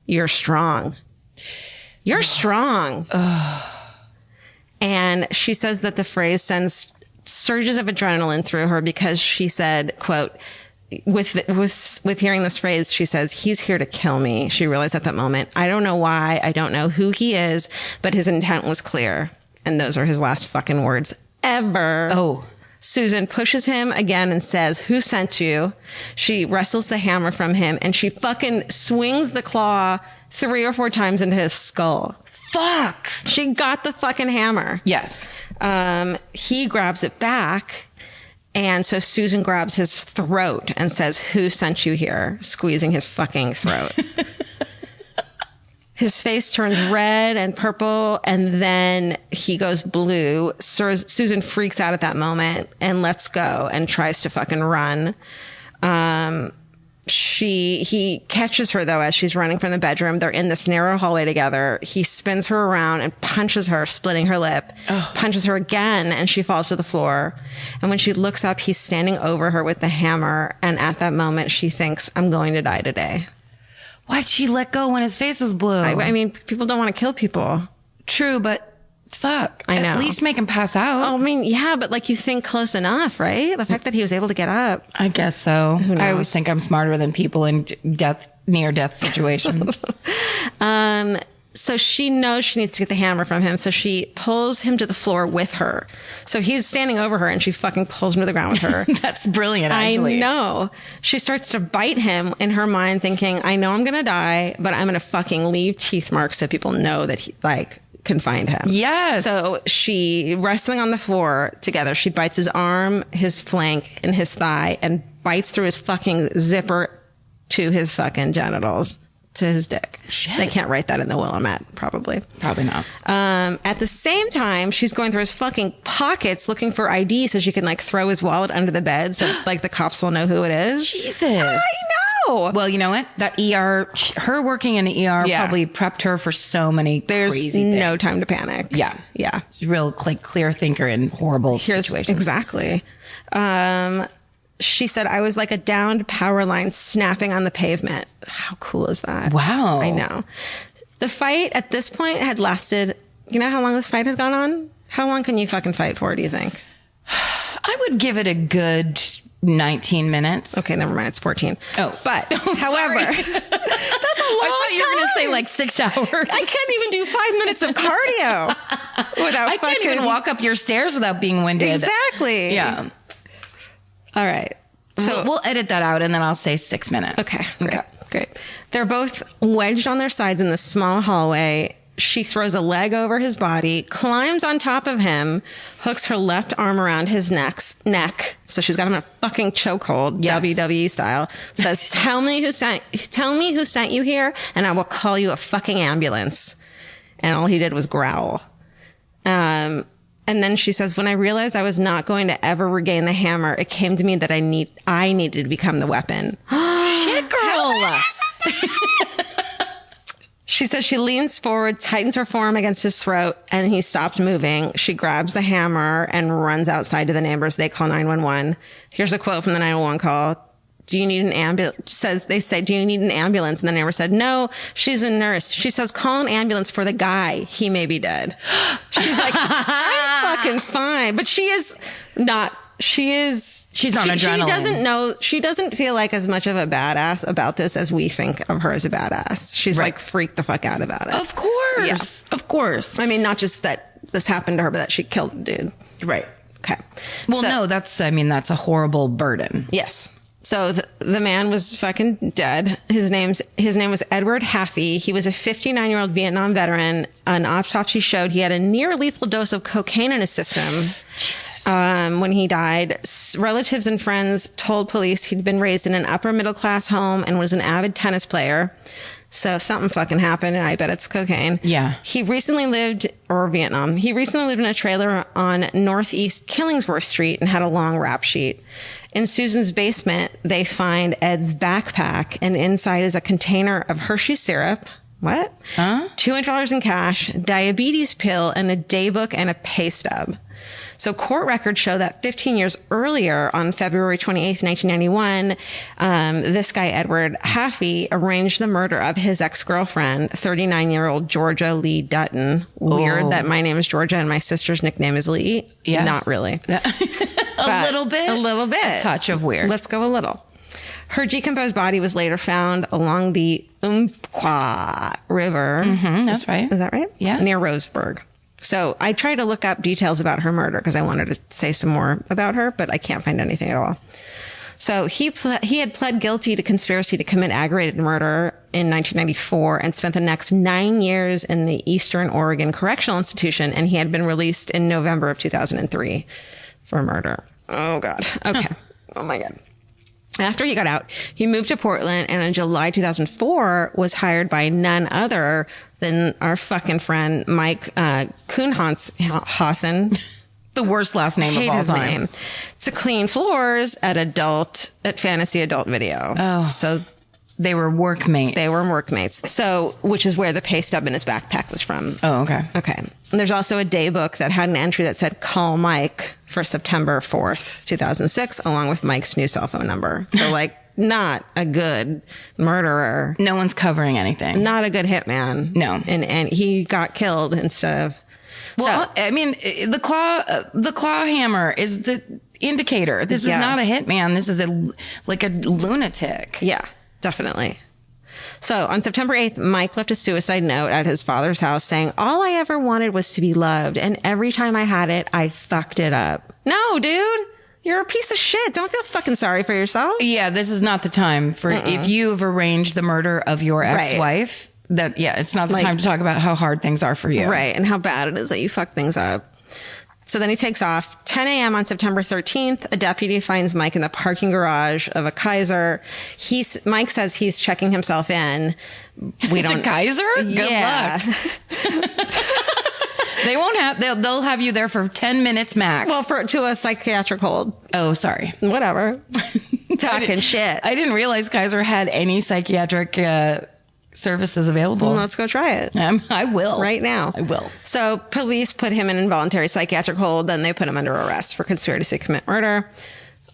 you're strong. You're strong. And she says that the phrase sends surges of adrenaline through her because she said, quote, with hearing this phrase, she says, he's here to kill me. She realized at that moment, I don't know why, I don't know who he is, but his intent was clear. And those are his last fucking words ever. Oh. Susan pushes him again and says, who sent you? She wrestles the hammer from him and she fucking swings the claw 3 or 4 times into his skull. Fuck. She got the fucking hammer. Yes. He grabs it back. And so Susan grabs his throat and says, who sent you here? Squeezing his fucking throat. His face turns red and purple, and then he goes blue. Susan freaks out at that moment and lets go and tries to fucking run. He catches her though as she's running from the bedroom. They're in this narrow hallway together. He spins her around and punches her, splitting her lip. Punches her again, and she falls to the floor. And when she looks up, he's standing over her with the hammer. And at that moment, she thinks, I'm going to die today. Why'd she let go when his face was blue? I mean, people don't want to kill people. True, but fuck. I know. At least make him pass out. Oh, I mean, yeah, but like you think close enough, right? The fact that he was able to get up. I guess so. I always think I'm smarter than people in near death situations. So she knows she needs to get the hammer from him. So she pulls him to the floor with her. So he's standing over her and she fucking pulls him to the ground with her. That's brilliant, actually. I know. She starts to bite him in her mind thinking, I know I'm going to die, but I'm going to fucking leave teeth marks so people know that he can find him. Yes. So she, wrestling on the floor together, she bites his arm, his flank, and his thigh and bites through his fucking zipper to his fucking genitals. To his dick. Shit. They can't write that in the Willamette, probably. Probably not. At the same time, she's going through his fucking pockets looking for ID so she can throw his wallet under the bed so the cops will know who it is. Jesus. I know. Well, you know what? That ER, her working in the ER probably prepped her for so many crazy things. There's no time to panic. Yeah. Yeah. Real clear thinker in horrible situations. Exactly. She said, I was like a downed power line snapping on the pavement. How cool is that? Wow. I know. The fight at this point had lasted, you know how long this fight has gone on? How long can you fucking fight for, do you think? I would give it a good 19 minutes. Okay, never mind. It's 14. Oh. But, however, that's a long time. I thought you were going to say 6 hours. I can't even do 5 minutes of cardio without I can't even walk up your stairs without being winded. Exactly. Yeah. All right. So we'll edit that out and then I'll say 6 minutes. Okay. Great. They're both wedged on their sides in this small hallway. She throws a leg over his body, climbs on top of him, hooks her left arm around his neck. So she's got him in a fucking chokehold, yes. WWE style. Says, tell me who sent you here and I will call you a fucking ambulance. And all he did was growl. And then she says, when I realized I was not going to ever regain the hammer, it came to me that I needed to become the weapon. Shit, girl. She says she leans forward, tightens her forearm against his throat, and he stopped moving. She grabs the hammer and runs outside to the neighbors. They call 911. Here's a quote from the 911 call. Do you need an ambulance? They say, do you need an ambulance? And the neighbor said, no, she's a nurse. She says, call an ambulance for the guy. He may be dead. She's like, I'm fucking fine. But she's on adrenaline. She doesn't feel like as much of a badass about this as we think of her as a badass. She's freaked the fuck out about it. Of course. Yeah. Of course. I mean, not just that this happened to her, but that she killed the dude. Right. Okay. Well, no, that's a horrible burden. Yes. So the man was fucking dead. His name was Edward Haffey. He was a 59-year-old Vietnam veteran. An autopsy showed he had a near lethal dose of cocaine in his system. When he died. Relatives and friends told police he'd been raised in an upper middle class home and was an avid tennis player. So something fucking happened, and I bet it's cocaine. Yeah. He recently lived in a trailer on Northeast Killingsworth Street and had a long rap sheet. In Susan's basement, they find Ed's backpack, and inside is a container of Hershey syrup. What? Huh? $200 in cash, diabetes pill, and a daybook and a pay stub. So court records show that 15 years earlier, on February 28th, 1991, this guy, Edward Haffey, arranged the murder of his ex-girlfriend, 39-year-old Georgia Lee Dutton. Weird that my name is Georgia and my sister's nickname is Lee. Yes. Not really. A little bit? A little bit. A touch of weird. Let's go a little. Her decomposed body was later found along the Umpqua River. Mm-hmm, that's right. Is that right? Yeah. Near Roseburg. So I tried to look up details about her murder because I wanted to say some more about her, but I can't find anything at all. So he had pled guilty to conspiracy to commit aggravated murder in 1994 and spent the next 9 years in the Eastern Oregon Correctional Institution, and he had been released in November of 2003 for murder. Oh, God. Okay. Oh, my God. After he got out, he moved to Portland, and in July 2004 was hired by none other than our fucking friend Mike Kuhnhausen. The worst last name of all time. To clean floors at Fantasy Adult Video. Oh. So they were workmates. So, which is where the pay stub in his backpack was from. Oh, okay. Okay. And there's also a day book that had an entry that said, call Mike for September 4th, 2006, along with Mike's new cell phone number. So like, not a good murderer. No one's covering anything. Not a good hitman. No. And he got killed instead of. Well, I mean, the claw hammer is the indicator. This is not a hitman. This is like a lunatic. Yeah, definitely. So on September 8th, Mike left a suicide note at his father's house saying, all I ever wanted was to be loved. And every time I had it, I fucked it up. No, dude. You're a piece of shit. Don't feel fucking sorry for yourself. Yeah, this is not the time for if you've arranged the murder of your ex-wife. Right. It's not the time to talk about how hard things are for you. Right. And how bad it is that you fuck things up. So then he takes off. 10 a.m. on September 13th, a deputy finds Mike in the parking garage of a Kaiser. Mike says he's checking himself in. It's a Kaiser? Good luck. They won't have, they'll have you there for 10 minutes max. Well, to a psychiatric hold. Oh, sorry. Whatever. Talking shit. I didn't realize Kaiser had any psychiatric, services available. Well, let's go try it. I will. Right now. I will. So police put him in involuntary psychiatric hold. Then they put him under arrest for conspiracy to commit murder.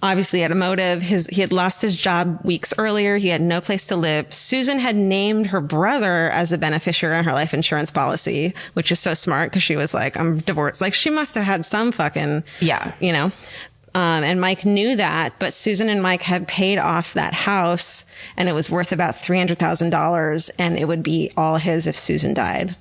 Obviously, he had a motive. He had lost his job weeks earlier. He had no place to live. Susan had named her brother as a beneficiary on her life insurance policy, which is so smart because she was like, I'm divorced. Like, she must have had some fucking, and Mike knew that, but Susan and Mike had paid off that house and it was worth about $300,000 and it would be all his if Susan died.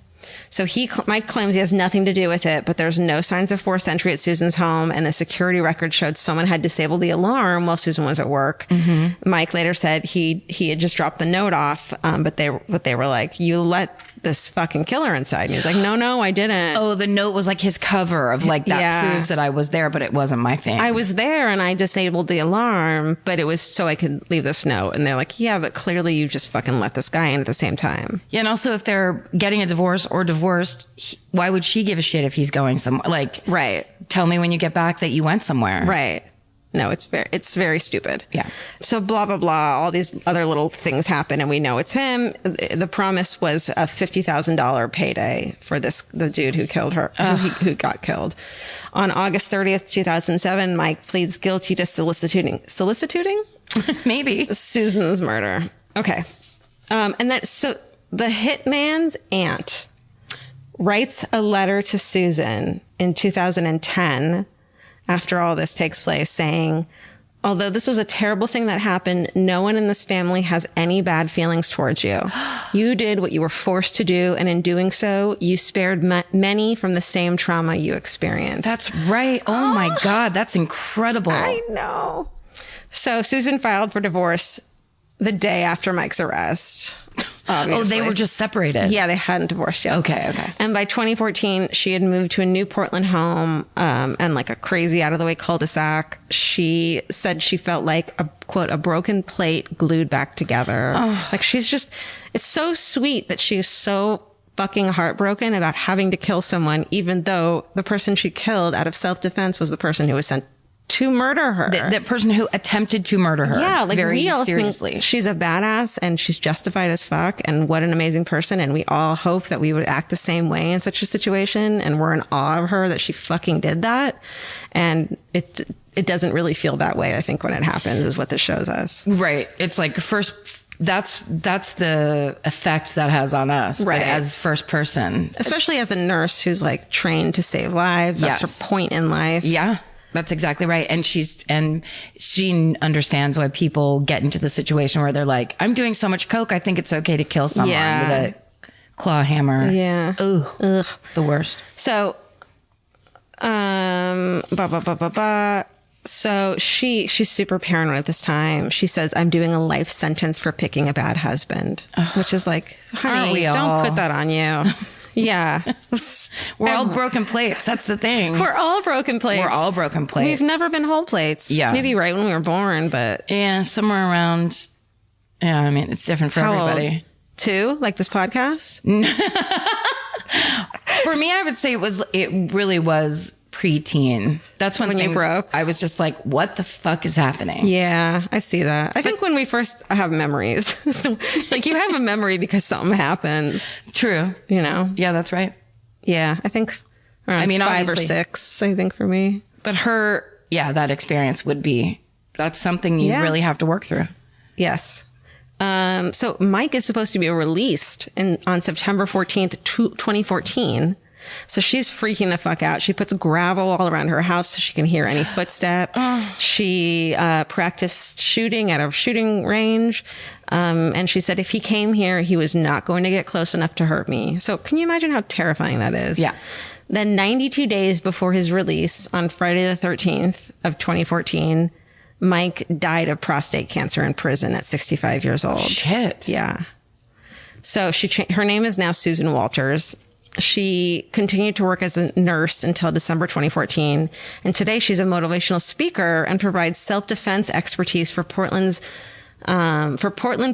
So Mike claims he has nothing to do with it, but there's no signs of forced entry at Susan's home, and the security record showed someone had disabled the alarm while Susan was at work. Mm-hmm. Mike later said he had just dropped the note off, but they were like, you let this fucking killer inside. And he was like, no, I didn't. Oh, the note was like his cover of like, that proves that I was there, but it wasn't my thing. I was there and I disabled the alarm, but it was so I could leave this note. And they're like, yeah, but clearly you just fucking let this guy in at the same time. Yeah. And also if they're getting a divorce or divorced, why would she give a shit if he's going somewhere? Like, right. Tell me when you get back that you went somewhere. Right. No, it's very stupid. Yeah. So blah, blah, blah. All these other little things happen and we know it's him. The promise was a $50,000 payday for the dude who killed her, who got killed. On August 30th, 2007, Mike pleads guilty to soliciting? Maybe. Susan's murder. Okay. So the hitman's aunt writes a letter to Susan in 2010 after all this takes place, saying, although this was a terrible thing that happened, no one in this family has any bad feelings towards you. You did what you were forced to do, and in doing so, you spared many from the same trauma you experienced. That's right. Oh my God, that's incredible. I know. So Susan filed for divorce the day after Mike's arrest. Obviously. Oh, they were just separated. Yeah, they hadn't divorced yet. Okay. And by 2014, she had moved to a new Portland home and like a crazy out of the way cul-de-sac. She said she felt like a quote, a broken plate glued back together. Like she's just, it's so sweet that she's so fucking heartbroken about having to kill someone, even though the person she killed out of self-defense was the person who was sent to murder her. That person who attempted to murder her. Yeah, like very we all seriously. think she's a badass and she's justified as fuck and what an amazing person. And we all hope that we would act the same way in such a situation. And we're in awe of her that she fucking did that. And it doesn't really feel that way, I think, when it happens, is what this shows us. Right. It's like first, that's the effect that has on us. Right. But as first person. Especially as a nurse who's like trained to save lives. That's Yes. her point in life. Yeah. That's exactly right. And she understands why people get into the situation where they're like, I'm doing so much coke, I think it's okay to kill someone with a claw hammer. Yeah. Ugh. The worst. So, So she's super paranoid at this time. She says, I'm doing a life sentence for picking a bad husband, which is like, Aren't honey, we all? don't put that on you. Yeah. We're all broken plates. That's the thing. We're all broken plates. We're all broken plates. We've never been whole plates. Yeah. Maybe right when we were born, but. Yeah, somewhere around. Yeah, I mean, it's different for How everybody. old? 2? Like this podcast? For me, I would say it really was preteen. That's when you things, broke. I was just like, what the fuck is happening? Yeah, I see that. I think when we first have memories, so, like you have a memory because something happens, True. you know? Yeah, that's right. Yeah, I think around 5 or obviously. 6, I think for me. But that experience that's something you really have to work through. Yes. So Mike is supposed to be released on September 14th, 2014. So she's freaking the fuck out. She puts gravel all around her house so she can hear any footstep. She practiced shooting at a shooting range. And she said if he came here, he was not going to get close enough to hurt me. So can you imagine how terrifying that is? Yeah. Then 92 days before his release on Friday the 13th of 2014, Mike died of prostate cancer in prison at 65 years old. Shit. Yeah. So her name is now Susan Walters. She continued to work as a nurse until December 2014. And today she's a motivational speaker and provides self-defense expertise for Portland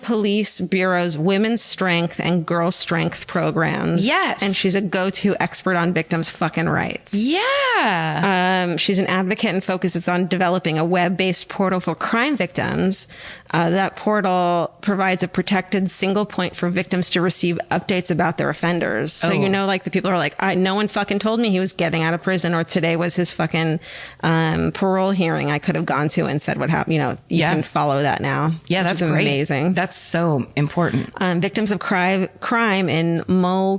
Police Bureau's Women's Strength and Girl Strength programs. Yes. And she's a go-to expert on victims' fucking rights. Yeah. She's an advocate and focuses on developing a web-based portal for crime victims. That portal provides a protected single point for victims to receive updates about their offenders. So, like the people are like, no one fucking told me he was getting out of prison, or today was his fucking parole hearing I could have gone to and said what happened. You can follow that now. Yeah, that's great. Amazing. That's so important. Victims of crime in Multnomah?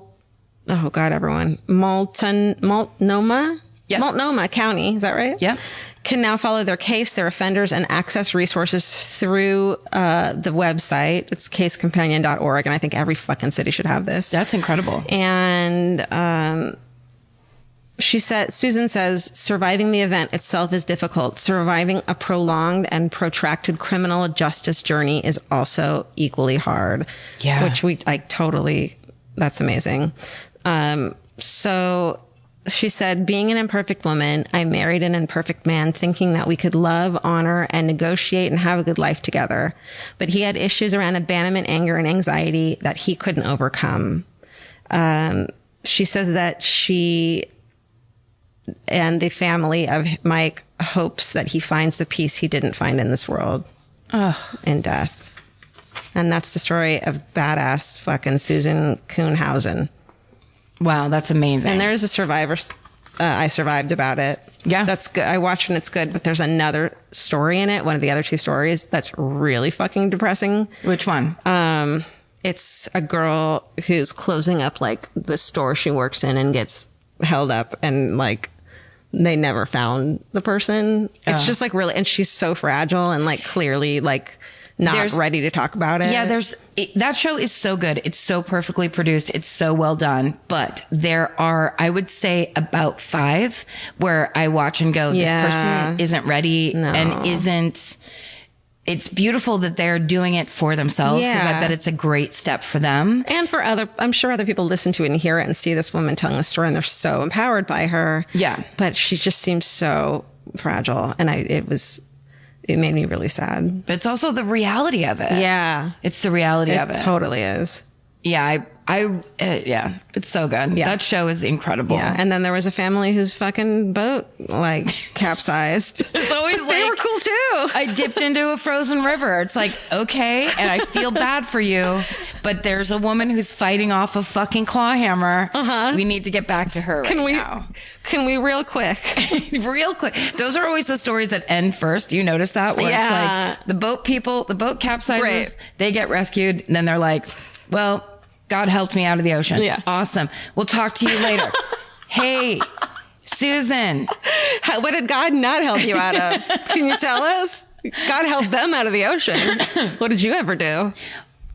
Yep. Multnomah County, is that right? Yeah. Can now follow their case, their offenders, and access resources through the website. It's casecompanion.org, and I think every fucking city should have this. That's incredible. And Susan says, surviving the event itself is difficult. Surviving a prolonged and protracted criminal justice journey is also equally hard. Yeah. Which that's amazing. So she said, being an imperfect woman, I married an imperfect man thinking that we could love, honor, and negotiate and have a good life together. But he had issues around abandonment, anger, and anxiety that he couldn't overcome. She says that she and the family of Mike hopes that he finds the peace he didn't find in this world in death. And that's the story of badass fucking Susan Kuhnhausen. Wow, that's amazing. And there's a Survivor. I survived about it. Yeah. That's good. I watched and it's good, but there's another story in it. One of the other 2 stories that's really fucking depressing. Which one? It's a girl who's closing up like the store she works in and gets held up and like they never found the person. It's just like really, and she's so fragile and like clearly like not ready to talk about it. Yeah, that show is so good. It's so perfectly produced. It's so well done. But there are, I would say, about 5 where I watch and go, this person isn't ready and it's beautiful that they're doing it for themselves, because I bet it's a great step for them. And for I'm sure other people listen to it and hear it and see this woman telling a story and they're so empowered by her. Yeah. But she just seems so fragile. And it made me really sad. But it's also the reality of it. Yeah. It's the reality of it. It totally is. Yeah. Yeah, it's so good. Yeah. That show is incredible. Yeah. And then there was a family whose fucking boat capsized. It's always they were cool too. I dipped into a frozen river. It's like, okay, and I feel bad for you, but there's a woman who's fighting off a fucking claw hammer. We need to get back to her now. Can we real quick? Real quick. Those are always the stories that end first. Do you notice that? Where it's like the boat capsizes, right. They get rescued, and then they're like, well, God helped me out of the ocean. Yeah. Awesome. We'll talk to you later. Hey, Susan. What did God not help you out of? Can you tell us? God helped them out of the ocean. What did you ever do?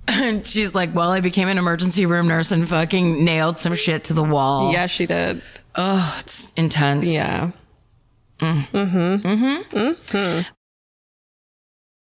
And she's like, well, I became an emergency room nurse and fucking nailed some shit to the wall. Yeah, she did. Oh, it's intense. Yeah.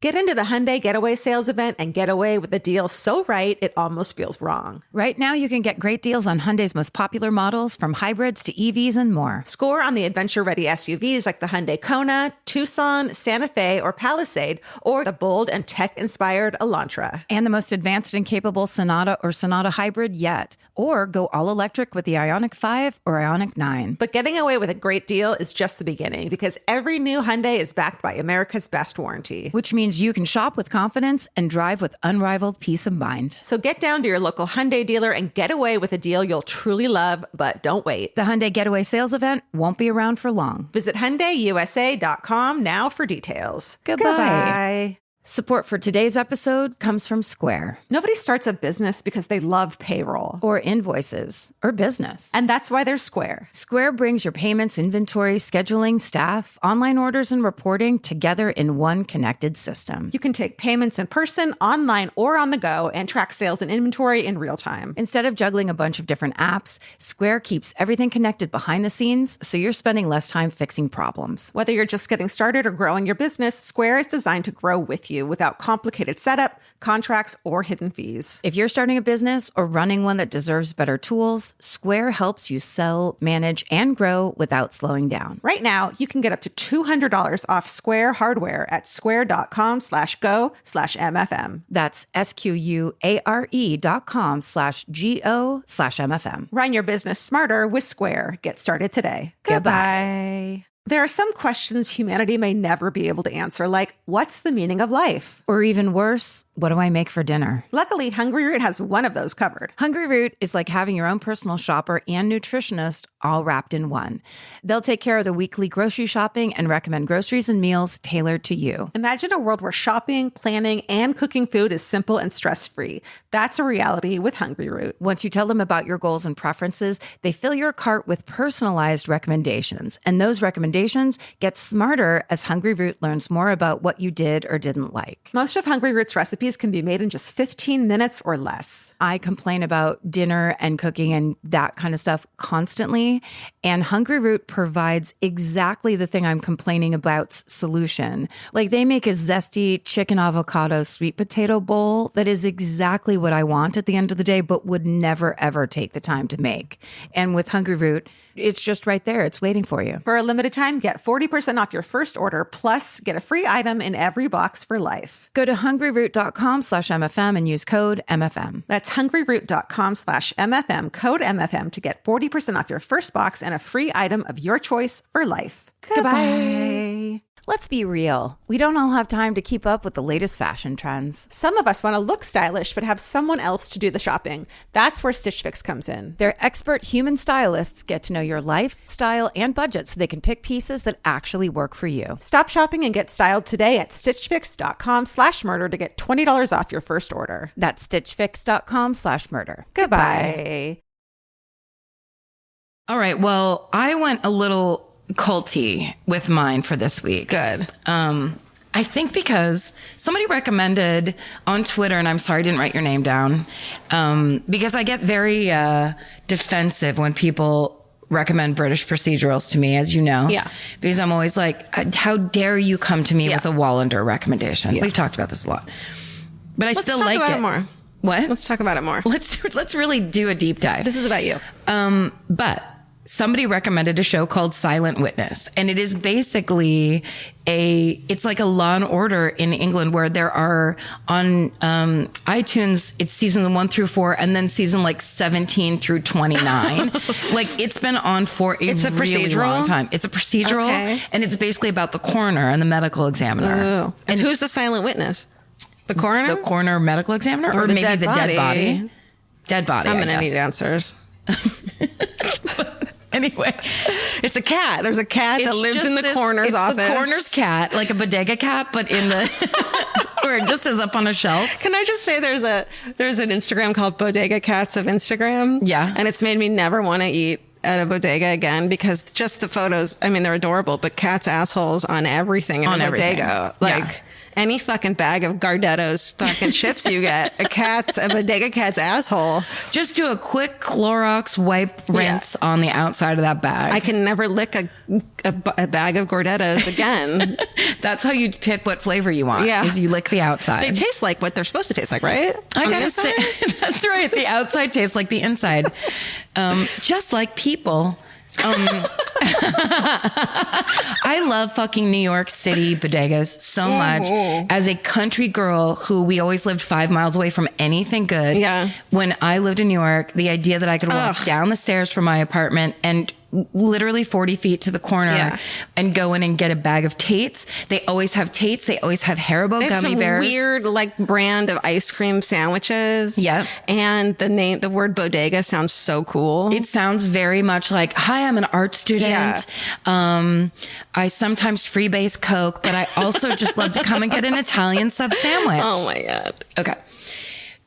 Get into the Hyundai Getaway Sales Event and get away with a deal so right, it almost feels wrong. Right now, you can get great deals on Hyundai's most popular models, from hybrids to EVs and more. Score on the adventure-ready SUVs like the Hyundai Kona, Tucson, Santa Fe, or Palisade, or the bold and tech-inspired Elantra. And the most advanced and capable Sonata or Sonata Hybrid yet. Or go all-electric with the Ioniq 5 or Ioniq 9. But getting away with a great deal is just the beginning, because every new Hyundai is backed by America's Best Warranty. Which means you can shop with confidence and drive with unrivaled peace of mind. So get down to your local Hyundai dealer and get away with a deal you'll truly love, but don't wait. The Hyundai Getaway Sales Event won't be around for long. Visit HyundaiUSA.com now for details. Goodbye. Support for today's episode comes from Square. Nobody starts a business because they love payroll. Or invoices. Or business. And that's why there's Square. Square brings your payments, inventory, scheduling, staff, online orders, and reporting together in one connected system. You can take payments in person, online, or on the go, and track sales and inventory in real time. Instead of juggling a bunch of different apps, Square keeps everything connected behind the scenes, so you're spending less time fixing problems. Whether you're just getting started or growing your business, Square is designed to grow with you without complicated setup, contracts, or hidden fees. If you're starting a business or running one that deserves better tools, Square helps you sell, manage, and grow without slowing down. Right now, you can get up to $200 off Square hardware at square.com/go/MFM. That's SQUARE.com/GO/MFM. Run your business smarter with Square. Get started today. Goodbye. There are some questions humanity may never be able to answer, like, what's the meaning of life? Or even worse, what do I make for dinner? Luckily, Hungry Root has one of those covered. Hungry Root is like having your own personal shopper and nutritionist all wrapped in one. They'll take care of the weekly grocery shopping and recommend groceries and meals tailored to you. Imagine a world where shopping, planning, and cooking food is simple and stress-free. That's a reality with Hungry Root. Once you tell them about your goals and preferences, they fill your cart with personalized recommendations. And those recommendations get smarter as Hungry Root learns more about what you did or didn't like. Most of Hungry Root's recipes can be made in just 15 minutes or less. I complain about dinner and cooking and that kind of stuff constantly, and Hungry Root provides exactly the thing I'm complaining about's solution. Like, they make a zesty chicken avocado sweet potato bowl that is exactly what I want at the end of the day, but would never, ever take the time to make. And with Hungry Root, it's just right there. It's waiting for you. For a limited time, get 40% off your first order, plus get a free item in every box for life. Go to hungryroot.com/MFM and use code MFM. That's hungryroot.com/MFM, code MFM, to get 40% off your first box and a free item of your choice for life. Goodbye. Let's be real. We don't all have time to keep up with the latest fashion trends. Some of us want to look stylish, but have someone else to do the shopping. That's where Stitch Fix comes in. Their expert human stylists get to know your lifestyle and budget so they can pick pieces that actually work for you. Stop shopping and get styled today at stitchfix.com/murder to get $20 off your first order. That's stitchfix.com/murder. Goodbye. All right. Well, I went a little culty with mine for this week. Good. I think because somebody recommended on Twitter, and I'm sorry I didn't write your name down, because I get very defensive when people recommend British procedurals to me, as you know. Yeah. Because I'm always like, how dare you come to me with a Wallander recommendation? We've talked about this a lot. But I still like it. Let's talk about it more. What? Let's talk about it more. Let's really do a deep dive. This is about you. But somebody recommended a show called Silent Witness. And it is basically it's like a Law and Order in England, where there are on iTunes, it's season 1 through 4, and then season like 17 through 29. Like it's been on for a really long time. It's a procedural, and it's basically about the coroner and the medical examiner. Ooh. And who's the silent witness? The coroner? The coroner medical examiner? Or maybe the dead body? Dead body, I'm going to need answers. Anyway, it's a cat. There's a cat that lives in the coroner's office. The coroner's cat, like a bodega cat, but in the where it just is up on a shelf. Can I just say there's an Instagram called Bodega Cats of Instagram? Yeah. And it's made me never want to eat at a bodega again, because just the photos, I mean, they're adorable, but cats' assholes on everything in a bodega. Like any fucking bag of Gardetto's fucking chips you get, a bodega cat's asshole. Just do a quick Clorox wipe rinse on the outside of that bag. I can never lick a bag of Gardetto's again. That's how you pick what flavor you want. Yeah. Is you lick the outside. They taste like what they're supposed to taste like, right? I gotta say, that's right. The outside tastes like the inside. Just like people. I love fucking New York City bodegas so much. As a country girl who we always lived 5 miles away from anything good. Yeah. When I lived in New York, the idea that I could walk down the stairs from my apartment and literally 40 feet to the corner and go in and get a bag of Tates. They always have Tates. They always have Haribo gummy bears. Weird like brand of ice cream sandwiches. Yeah. And the word bodega sounds so cool. It sounds very much like, hi, I'm an art student. Yeah. I sometimes freebase Coke, but I also just love to come and get an Italian sub sandwich. Oh my God. Okay.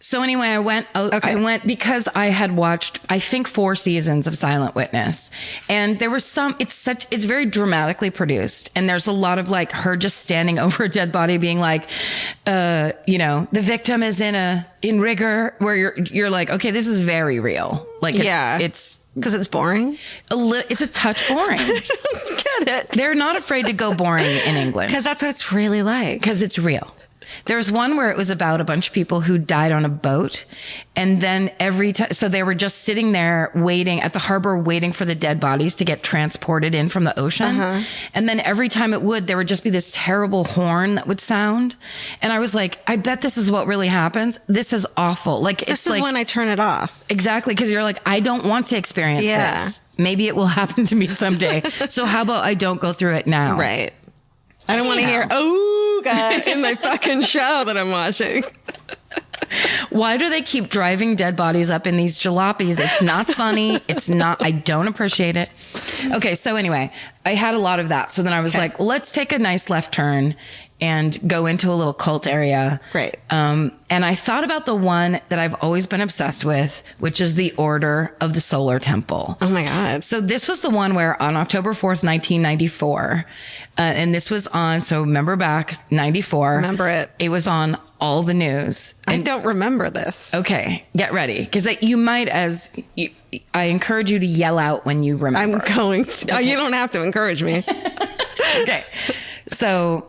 So anyway, I went because I had watched, I think, 4 seasons of Silent Witness, and there were it's very dramatically produced. And there's a lot of like her just standing over a dead body being like, the victim is in rigor, where you're like, okay, this is very real. Like, it's because it's boring. It's a touch boring. I don't get it. They're not afraid to go boring in England. Because that's what it's really like. Because it's real. There's one where it was about a bunch of people who died on a boat. And then every time, so they were just sitting there waiting at the harbor, waiting for the dead bodies to get transported in from the ocean. And then every time there would just be this terrible horn that would sound. And I was like, I bet this is what really happens. This is awful. Like, this is when I turn it off. Exactly. Cause you're like, I don't want to experience this. Maybe it will happen to me someday. So how about I don't go through it now? Right. I don't want to hear "ooga" in my fucking show that I'm watching. Why do they keep driving dead bodies up in these jalopies? It's not funny. I don't appreciate it. Okay. So anyway, I had a lot of that. So then I was like, well, let's take a nice left turn and go into a little cult area. Great. And I thought about the one that I've always been obsessed with, which is the Order of the Solar Temple. Oh my God. So this was the one where on October 4th, 1994, and this was on, so remember back, 94. Remember it. It was on all the news. I don't remember this. Okay, get ready. Because you might, I encourage you to yell out when you remember. I'm going to. Okay. You don't have to encourage me. Okay. So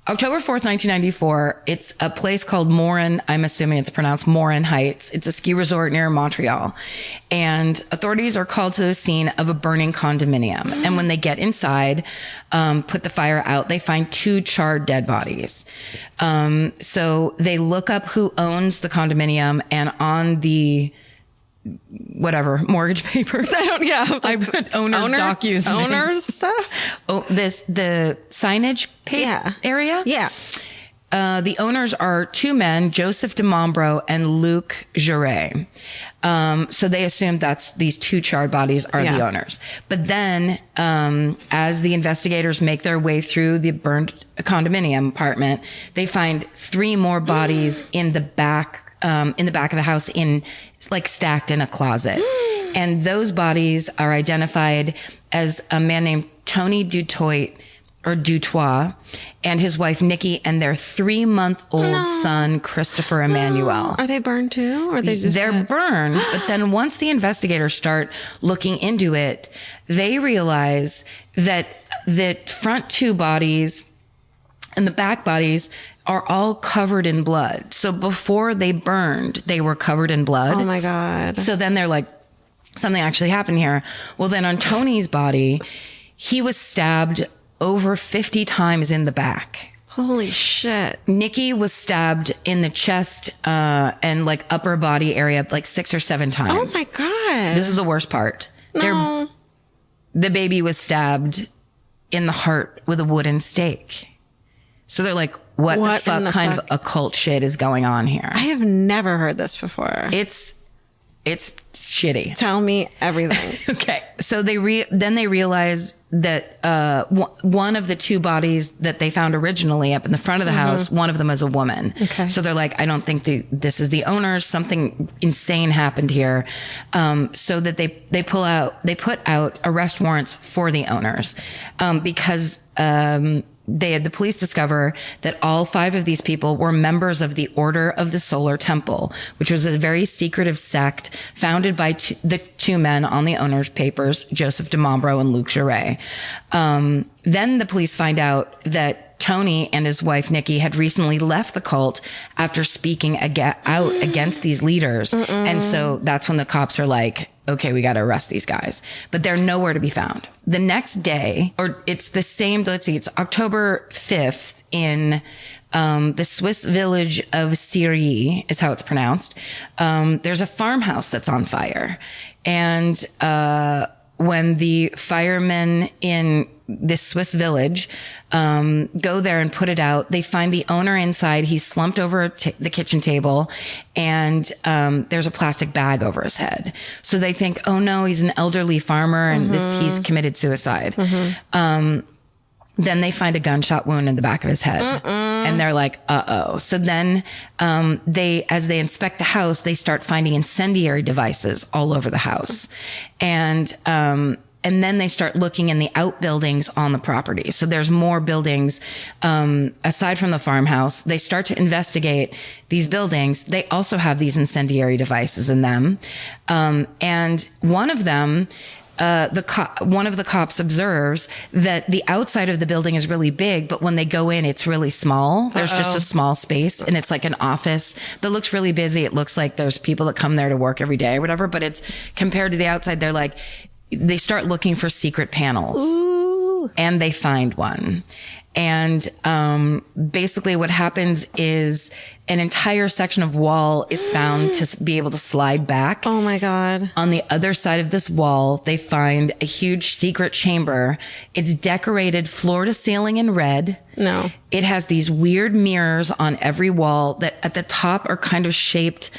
October 4th, 1994, it's a place called Morin. I'm assuming it's pronounced Morin Heights. It's a ski resort near Montreal. And authorities are called to the scene of a burning condominium. And when they get inside, put the fire out, they find 2 charred dead bodies. So they look up who owns the condominium, and on the mortgage papers. I put owner's documents. Owner's stuff? Oh, the signage area? Yeah. The owners are 2 men, Joseph DeMombro and Luc Jouret. So they assumed these 2 charred bodies are the owners. But then, as the investigators make their way through the burned condominium apartment, they find 3 more bodies in the back of the house stacked in a closet. And those bodies are identified as a man named Tony Dutoit or Dutoit, and his wife, Nikki, and their 3-month-old son, Christopher Emmanuel. Are they burned too? Or are they just They're burned, but then once the investigators start looking into it, they realize that the front 2 bodies and the back bodies are all covered in blood. So before they burned, they were covered in blood. Oh my God. So then they're like, something actually happened here. Well, then on Tony's body, he was stabbed over 50 times in the back. Holy shit. Nikki was stabbed in the chest and like upper body area like 6 or 7 times. Oh my God. This is the worst part. No. The baby was stabbed in the heart with a wooden stake. So they're like, what the fuck kind of occult shit is going on here? I have never heard this before. It's shitty. Tell me everything. Okay. So then they realize that one of the 2 bodies that they found originally up in the front of the house, one of them is a woman. Okay. So they're like, I don't think this is the owners. Something insane happened here. So that they put out arrest warrants for the owners, because the police discover that all 5 of these people were members of the Order of the Solar Temple, which was a very secretive sect founded by the 2 men on the owner's papers, Joseph DeMambro and Luc Jouret. Then the police find out that Tony and his wife, Nikki, had recently left the cult after speaking out against these leaders. And so that's when the cops are like, okay, we got to arrest these guys. But they're nowhere to be found. The next day, or it's the same, let's see, it's October 5th in the Swiss village of Syrie is how it's pronounced. There's a farmhouse that's on fire. And when the firemen in this Swiss village go there and put it out, they find the owner inside. He's slumped over the kitchen table, and there's a plastic bag over his head. So they think, oh no, he's an elderly farmer and he's committed suicide. Then they find a gunshot wound in the back of his head. And they're like, uh-oh. So then as they inspect the house, they start finding incendiary devices all over the house. And then they start looking in the outbuildings on the property. So there's more buildings aside from the farmhouse. They start to investigate these buildings. They also have these incendiary devices in them. And one of them, one of the cops observes that the outside of the building is really big, but when they go in, it's really small. There's just a small space, and it's like an office that looks really busy. It looks like there's people that come there to work every day or whatever, but it's compared to the outside, they're like, they start looking for secret panels. Ooh. And they find one. And basically what happens is an entire section of wall is found to be able to slide back. Oh my God. On the other side of this wall, they find a huge secret chamber. It's decorated floor to ceiling in red. No. It has these weird mirrors on every wall that at the top are kind of shaped,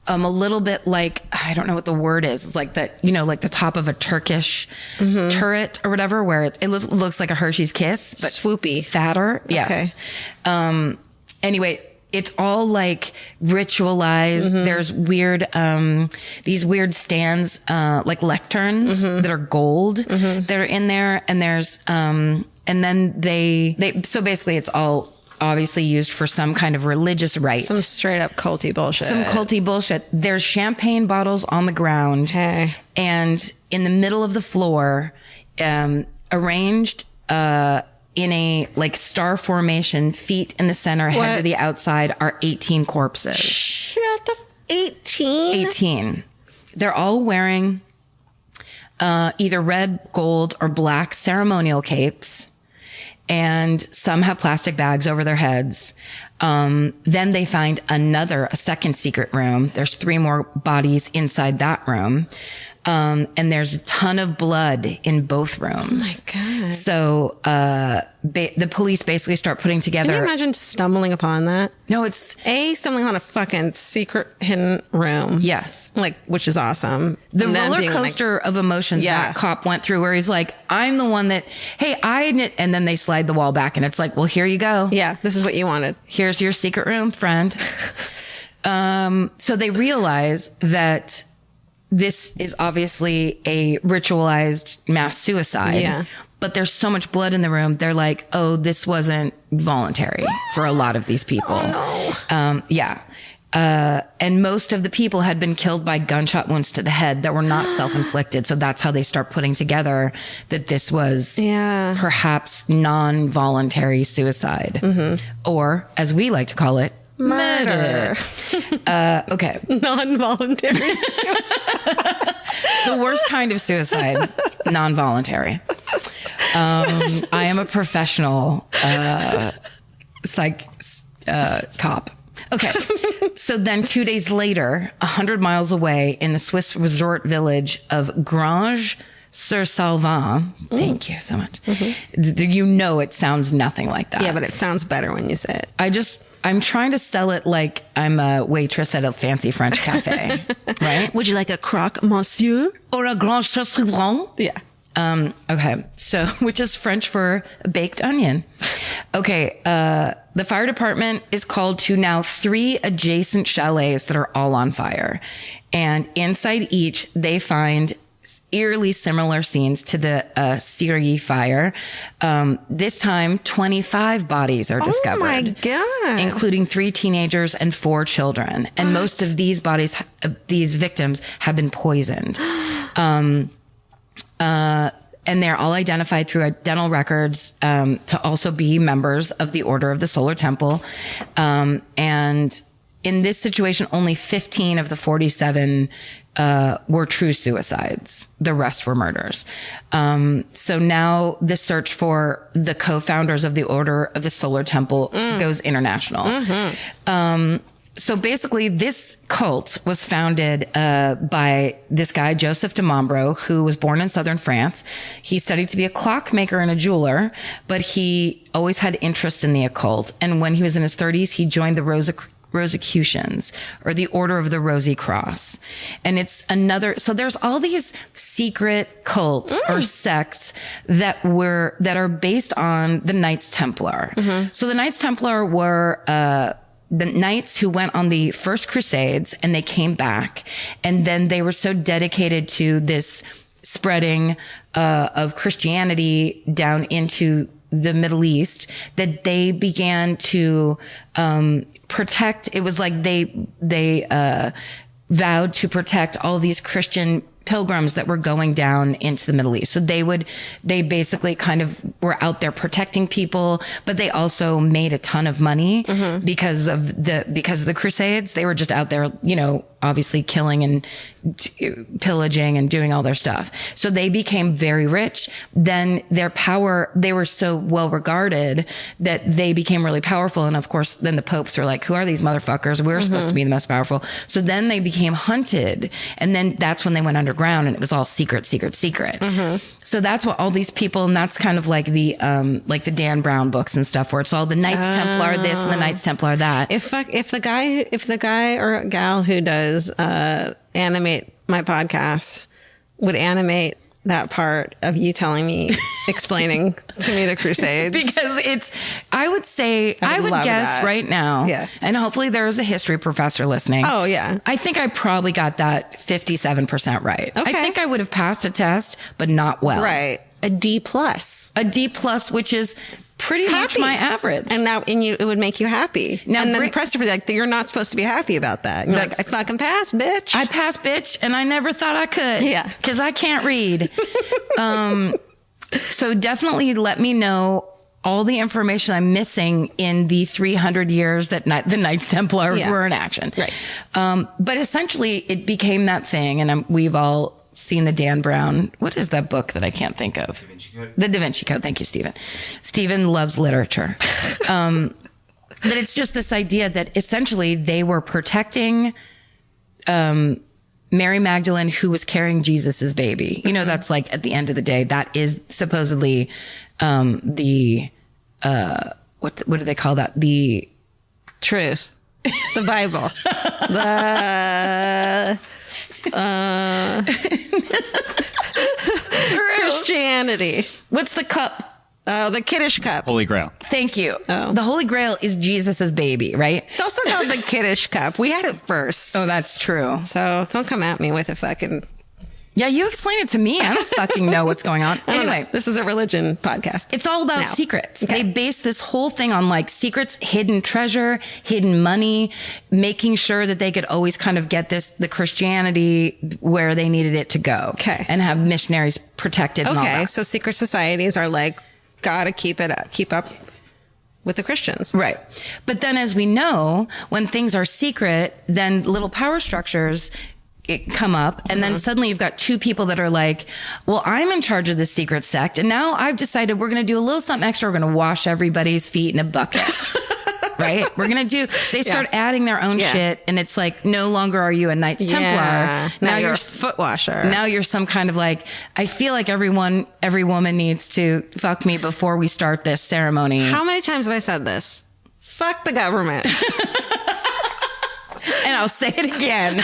a little bit like, I don't know what the word is. It's like that, like the top of a Turkish turret or whatever, where it looks like a Hershey's Kiss, but swoopy, fatter. Yes. Okay. Anyway, it's all like ritualized. There's weird, these weird stands, like lecterns that are gold that are in there. And there's, and then so basically it's all obviously used for some kind of religious rite. Some straight up culty bullshit. There's champagne bottles on the ground. Okay. And in the middle of the floor, arranged, in a like star formation, feet in the center, head to the outside, are 18 corpses. Shut the 18? 18. They're all wearing, either red, gold, or black ceremonial capes. And some have plastic bags over their heads. Then they find a second secret room. There's 3 more bodies inside that room. And there's a ton of blood in both rooms. Oh my God. So, the police basically start putting together. Can you imagine stumbling upon that? No, it's stumbling on a fucking secret hidden room. Yes. Which is awesome. The roller coaster of emotions that cop went through, where he's like, I'm the one that, hey, and then they slide the wall back and it's like, well, here you go. Yeah. This is what you wanted. Here's your secret room, friend. So they realize that this is obviously a ritualized mass suicide. Yeah. but there's so much blood in the room. They're like, oh, this wasn't voluntary for a lot of these people. Oh, no. Yeah. And most of the people had been killed by gunshot wounds to the head that were not self-inflicted. So that's how they start putting together that this was perhaps non-voluntary suicide, or as we like to call it, murder. Okay. Non-voluntary suicide. The worst kind of suicide, non-voluntary. I am a professional cop. Okay. So then 2 days later, 100 miles away in the Swiss resort village of Grange-sur-Salvan. Thank you so much. You know, it sounds nothing like that. Yeah, but it sounds better when you say it. I'm trying to sell it like I'm a waitress at a fancy French cafe, right? Would you like a croque monsieur? Or a grand chaussouron? Yeah. Okay. So, which is French for a baked onion. Okay. The fire department is called to now 3 adjacent chalets that are all on fire. And inside each, they find eerily similar scenes to the Syrie fire. This time, 25 bodies are discovered. Oh my God. Including 3 teenagers and 4 children. And most of these bodies, these victims have been poisoned. And they're all identified through dental records to also be members of the Order of the Solar Temple. And in this situation, only 15 of the 47 were true suicides. The rest were murders. So now the search for the co-founders of the Order of the Solar Temple goes international. So basically, this cult was founded by this guy, Joseph de Mombro, who was born in southern France. He studied to be a clockmaker and a jeweler, but he always had interest in the occult. And when he was in his 30s, he joined the Rosicrucians, or the Order of the Rosy Cross. And it's another, so there's all these secret cults or sects that are based on the Knights Templar. So the Knights Templar were, the knights who went on the first crusades, and they came back, and then they were so dedicated to this spreading of Christianity down into the Middle East that they began to protect. It was like they vowed to protect all these Christian pilgrims that were going down into the Middle East. So they basically kind of were out there protecting people, but they also made a ton of money because of the Crusades. They were just out there, you know, obviously killing and pillaging and doing all their stuff. So they became very rich. Then their power, they were so well regarded that they became really powerful. And of course, then the popes were like, who are these motherfuckers? We're supposed to be the most powerful. So then they became hunted. And then that's when they went underground, and it was all secret. So that's what all these people, and that's kind of like the Dan Brown books and stuff, where it's all the Knights Templar this and the Knights Templar that. If the guy or gal who does animate my podcast would animate that part of you telling me, explaining to me the Crusades. Because I would guess that right now, and hopefully there's a history professor listening. Oh, yeah. I think I probably got that 57% right. Okay. I think I would have passed a test, but not well. Right. A D+. A D+, which is pretty much my average. And it would make you happy. Now, and then the press would be like, you're not supposed to be happy about that. You're like, I fucking passed, bitch. I passed, bitch, and I never thought I could. Yeah. Because I can't read. So definitely let me know all the information I'm missing in the 300 years that the Knights Templar were in action. Right. But essentially, it became that thing, and we've all seen the Dan Brown. What is that book that I can't think of? Da Vinci Code. The Da Vinci Code. Thank you, Stephen. Stephen loves literature. That it's just this idea that essentially they were protecting Mary Magdalene, who was carrying Jesus's baby. You know, that's like at the end of the day, that is supposedly the what do they call that? The truth. The Bible. Christianity. What's the cup? Oh, the Kiddush cup. Holy Grail. Thank you. Oh. The Holy Grail is Jesus's baby, right? It's also called the Kiddush cup. We had it first. Oh, that's true. So don't come at me with a fucking Yeah, you explain it to me. I don't fucking know what's going on. Anyway, this is a religion podcast. It's all about secrets. Okay. They base this whole thing on like secrets, hidden treasure, hidden money, making sure that they could always kind of get the Christianity where they needed it to go. Okay. And have missionaries protected and all that. So secret societies are like, gotta keep up with the Christians. Right. But then as we know, when things are secret, then little power structures come up, and then suddenly you've got two people that are like, well, I'm in charge of the secret sect, and now I've decided we're going to do a little something extra. We're going to wash everybody's feet in a bucket. Right? We're going to they start adding their own shit, and it's like, no longer are you a Knights Templar. Now you're a foot washer. Now you're some kind of like, I feel like every woman needs to fuck me before we start this ceremony. How many times have I said this? Fuck the government. And I'll say it again.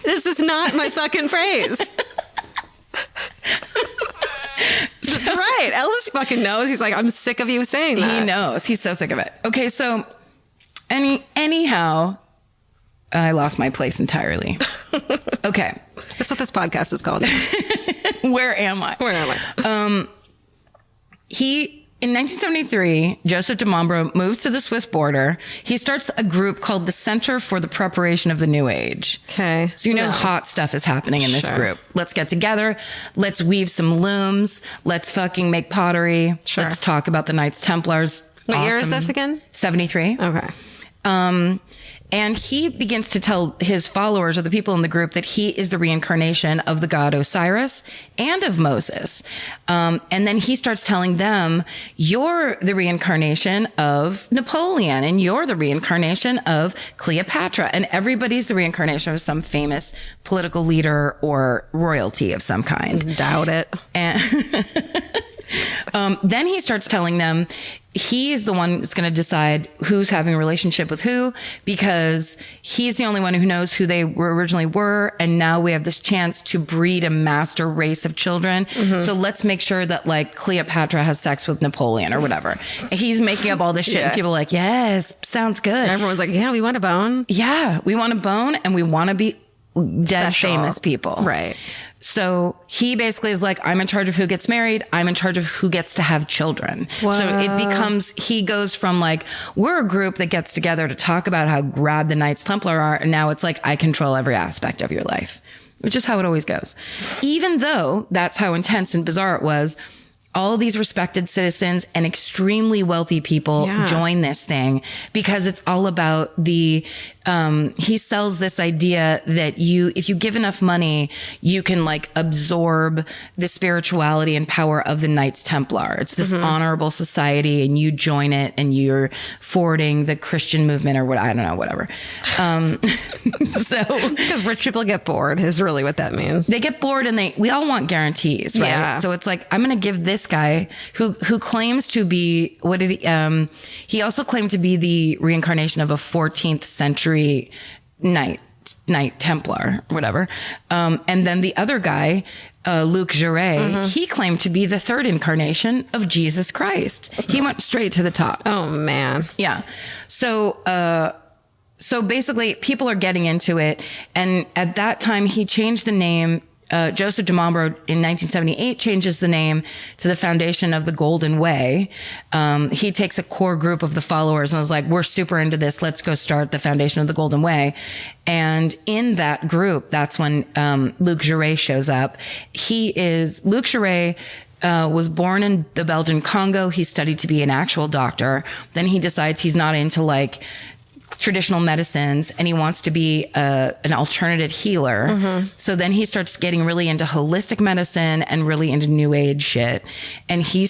This is not my fucking phrase. That's right. Elvis fucking knows. He's like, I'm sick of you saying that. He knows. He's so sick of it. Okay, so anyhow, I lost my place entirely. Okay. That's what this podcast is called. Where am I? In 1973, Joseph de Mombro moves to the Swiss border. He starts a group called the Center for the Preparation of the New Age. Okay. So hot stuff is happening in this group. Let's get together. Let's weave some looms. Let's fucking make pottery. Sure. Let's talk about the Knights Templars. What year is this again? 73. Okay. And he begins to tell his followers, or the people in the group, that he is the reincarnation of the god Osiris and of Moses. And then he starts telling them, you're the reincarnation of Napoleon, and you're the reincarnation of Cleopatra, and everybody's the reincarnation of some famous political leader or royalty of some kind. Doubt it. And then he starts telling them he is the one that's going to decide who's having a relationship with who, because he's the only one who knows who they originally were. And now we have this chance to breed a master race of children. So let's make sure that like Cleopatra has sex with Napoleon or whatever. And he's making up all this shit. And people are like, yes, sounds good. And everyone's like, yeah, we want a bone. Yeah, we want a bone, and we want to be dead Special. famous people. Right. So he basically is like, I'm in charge of who gets married. I'm in charge of who gets to have children. Whoa. So it becomes, he goes from like, we're a group that gets together to talk about how rad the Knights Templar are. And now it's like, I control every aspect of your life, which is how it always goes. Even though that's how intense and bizarre it was, all these respected citizens and extremely wealthy people join this thing because it's all about he sells this idea that if you give enough money, you can like absorb the spirituality and power of the Knights Templar. It's this honorable society, and you join it and you're forwarding the Christian movement or what, I don't know, whatever. So because rich people get bored is really what that means. They get bored, and we all want guarantees, right? Yeah. So it's like, I'm going to give this guy who claims to be, he also claimed to be the reincarnation of a 14th century Knight Templar, whatever. And then the other guy, Luc Jouret, he claimed to be the third incarnation of Jesus Christ. He went straight to the top. Oh man. Yeah. So basically people are getting into it. And at that time he changed the name. Joseph de Mombro in 1978 changes the name to the Foundation of the Golden Way. He takes a core group of the followers and is like, we're super into this. Let's go start the Foundation of the Golden Way. And in that group, that's when Luc Jouret shows up. Luc Jouret was born in the Belgian Congo. He studied to be an actual doctor. Then he decides he's not into like traditional medicines, and he wants to be an alternative healer. So then he starts getting really into holistic medicine and really into new age shit. And he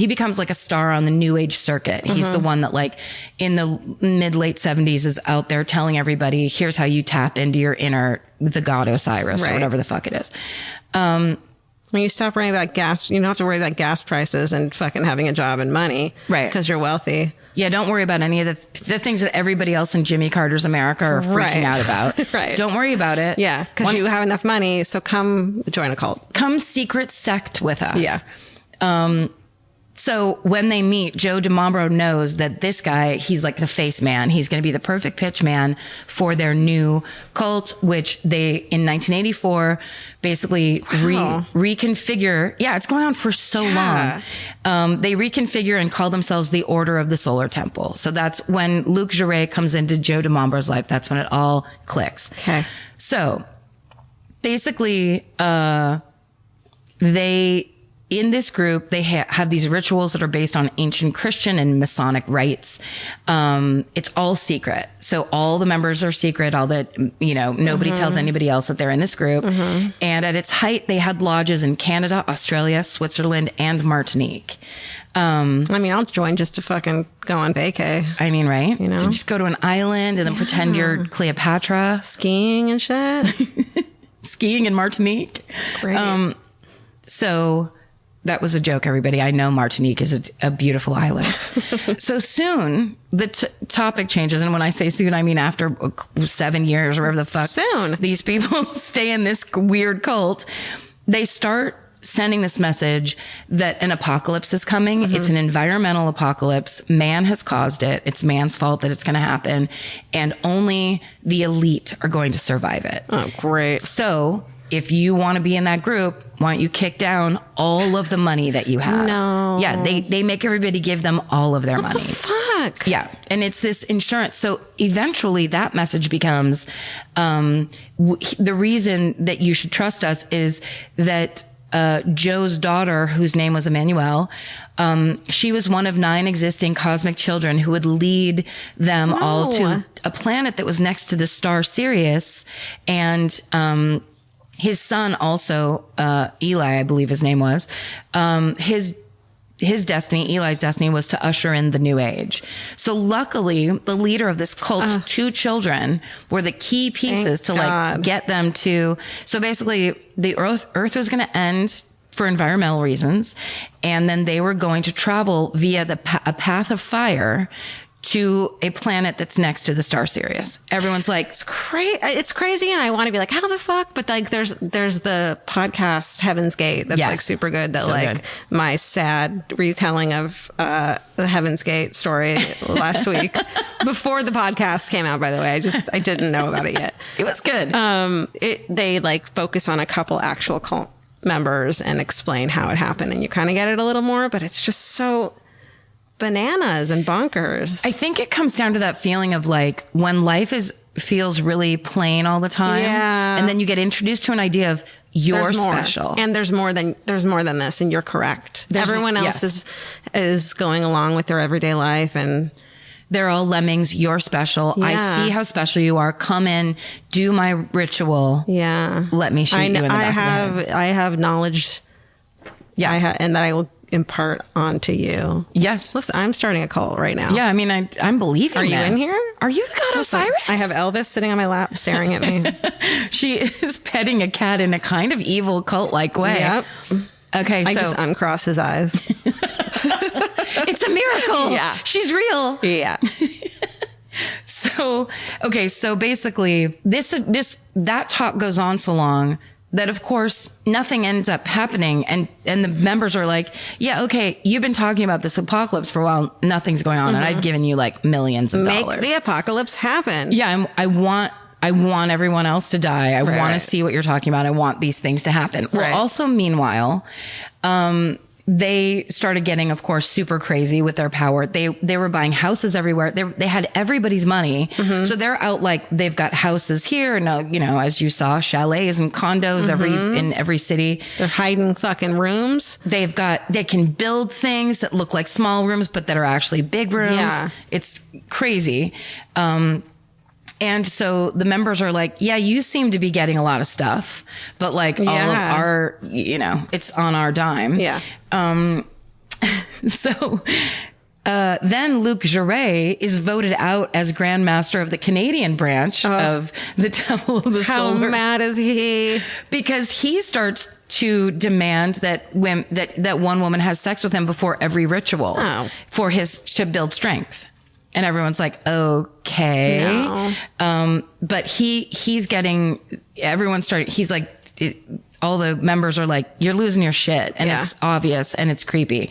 becomes like a star on the new age circuit. He's the one that like in the late 70s is out there telling everybody, here's how you tap into your the god Osiris or whatever the fuck it is. When you stop worrying about gas, you don't have to worry about gas prices and fucking having a job and money. Right. Because you're wealthy. Yeah, don't worry about any of the things that everybody else in Jimmy Carter's America are freaking out about. Right. Don't worry about it. Yeah, because you have enough money, so come join a cult. Come secret sect with us. Yeah. So when they meet, Joe DiMambro knows that this guy, he's like the face man. He's going to be the perfect pitch man for their new cult, which they, in 1984, basically reconfigure. Yeah, it's going on for so long. They reconfigure and call themselves the Order of the Solar Temple. So that's when Luc Jouret comes into Joe DiMambro's life. That's when it all clicks. Okay. So basically, in this group, they have these rituals that are based on ancient Christian and Masonic rites. It's all secret. So all the members are secret, all that, nobody tells anybody else that they're in this group. And at its height, they had lodges in Canada, Australia, Switzerland, and Martinique. I'll join just to fucking go on vacay. I mean, right? To just go to an island and then pretend you're Cleopatra. Skiing and shit. Skiing in Martinique. Great. So that was a joke, everybody. I know Martinique is a beautiful island. So soon the topic changes. And when I say soon, I mean after 7 years or whatever the fuck. Soon. These people stay in this weird cult. They start sending this message that an apocalypse is coming. It's an environmental apocalypse. Man has caused it. It's man's fault that it's going to happen. And only the elite are going to survive it. Oh, great. So if you want to be in that group, why don't you kick down all of the money that you have? No. Yeah, they make everybody give them all of their money. What the fuck? Yeah, and it's this insurance. So eventually that message becomes, the reason that you should trust us is that Joe's daughter, whose name was Emmanuel, she was one of 9 existing cosmic children who would lead them all to a planet that was next to the star Sirius. And his son also, Eli, I believe his name was, his destiny, Eli's destiny, was to usher in the new age. So luckily, the leader of this cult's 2 children were the key pieces to get them to. So basically, the Earth was going to end for environmental reasons, and then they were going to travel via a path of fire to a planet that's next to the star Sirius. Everyone's like, it's crazy, and I want to be like, how the fuck? But like, there's the podcast Heaven's Gate that's like super good. That so good. My sad retelling of the Heaven's Gate story last week before the podcast came out. By the way, I didn't know about it yet. It was good. They like focus on a couple actual cult members and explain how it happened, and you kind of get it a little more. But it's just so bananas and bonkers. I think it comes down to that feeling of like when life feels really plain all the time, and then you get introduced to an idea of you're special, and there's more than this, and you're correct. Everyone else is going along with their everyday life, and they're all lemmings. You're special. I see how special you are. Come in, do my ritual. Yeah, let me shoot you in the back of the head. I have knowledge. Yeah, and that I will impart onto you. Yes. Listen, I'm starting a cult right now. Yeah, I mean, I'm believing. Are you in here? Are you the god Osiris? I have Elvis sitting on my lap staring at me. She is petting a cat in a kind of evil cult-like way. Yep. Okay, I just uncross his eyes. It's a miracle. Yeah. She's real. Yeah. So basically that talk goes on so long that of course nothing ends up happening, and the members are like, yeah, okay, you've been talking about this apocalypse for a while, nothing's going on, and I've given you like millions of dollars. Make the apocalypse happen. Yeah, I want everyone else to die. I want to see what you're talking about. I want these things to happen. Well, also meanwhile, they started getting, of course, super crazy with their power. They were buying houses everywhere. They had everybody's money. So they're out like they've got houses here. And, as you saw, chalets and condos in every city. They're hiding fucking rooms. They can build things that look like small rooms, but that are actually big rooms. Yeah. It's crazy. And so the members are like, yeah, you seem to be getting a lot of stuff, but like all of our, it's on our dime. Yeah. So then Luc Jouret is voted out as Grand Master of the Canadian branch of the Temple of the Solar. How mad is he? Because he starts to demand that that one woman has sex with him before every ritual to build strength. And everyone's like, okay. No. But he's like, all the members are like, you're losing your shit. And it's obvious and it's creepy.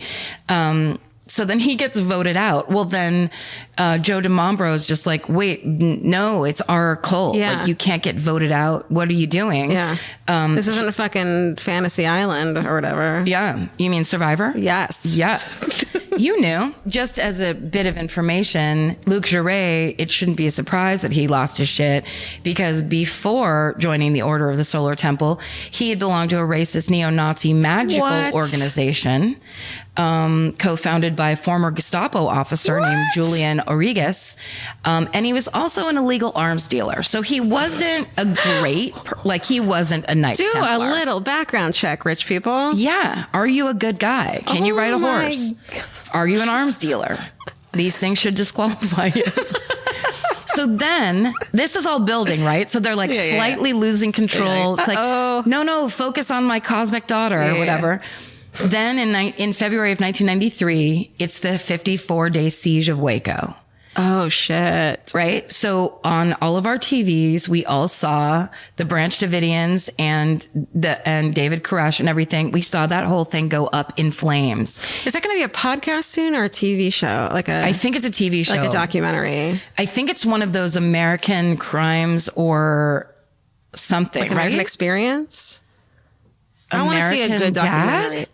So then he gets voted out. Well, then Joe DiMambro is just like, wait, no, it's our cult. Yeah. Like, you can't get voted out. What are you doing? Yeah. This isn't a fucking fantasy island or whatever. Yeah. You mean Survivor? Yes. Yes. You knew. Just as a bit of information, Luc Jouret, it shouldn't be a surprise that he lost his shit, because before joining the Order of the Solar Temple, he had belonged to a racist neo-Nazi magical organization, co-founded by a former Gestapo officer named Julian Origas. And he was also an illegal arms dealer. So he wasn't a great, he wasn't a nice Templar. A little background check, rich people. Yeah. Are you a good guy? Can you ride a horse? Are you an arms dealer? These things should disqualify you. So then this is all building, right? So they're slightly losing control. It's like, no, focus on my cosmic daughter or whatever. Then in February of 1993, it's the 54-day siege of Waco. Oh, shit. Right? So on all of our TVs, we all saw the Branch Davidians and David Koresh and everything. We saw that whole thing go up in flames. Is that going to be a podcast soon or a TV show? I think it's a TV show. Like a documentary. I think it's one of those American crimes or something, like American Experience? I want to see a good documentary.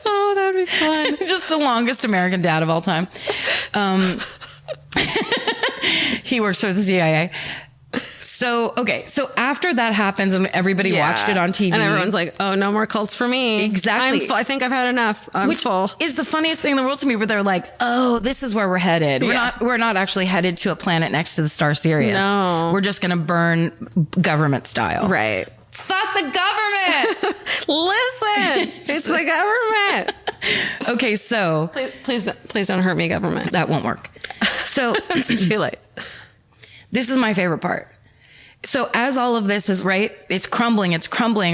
Oh, that'd be fun. Just the longest American dad of all time. He works for the CIA. So after that happens and everybody watched it on TV. And everyone's like, oh, no more cults for me. Exactly. I think I've had enough. I'm full. Which is the funniest thing in the world to me, where they're like, oh, this is where we're headed. We're not actually headed to a planet next to the star Sirius. No. We're just going to burn government style. Right. Fuck the government. Listen, it's the government. Okay, so please don't hurt me, government. That won't work. So it's too late. This is my favorite part. So as all of this is it's crumbling.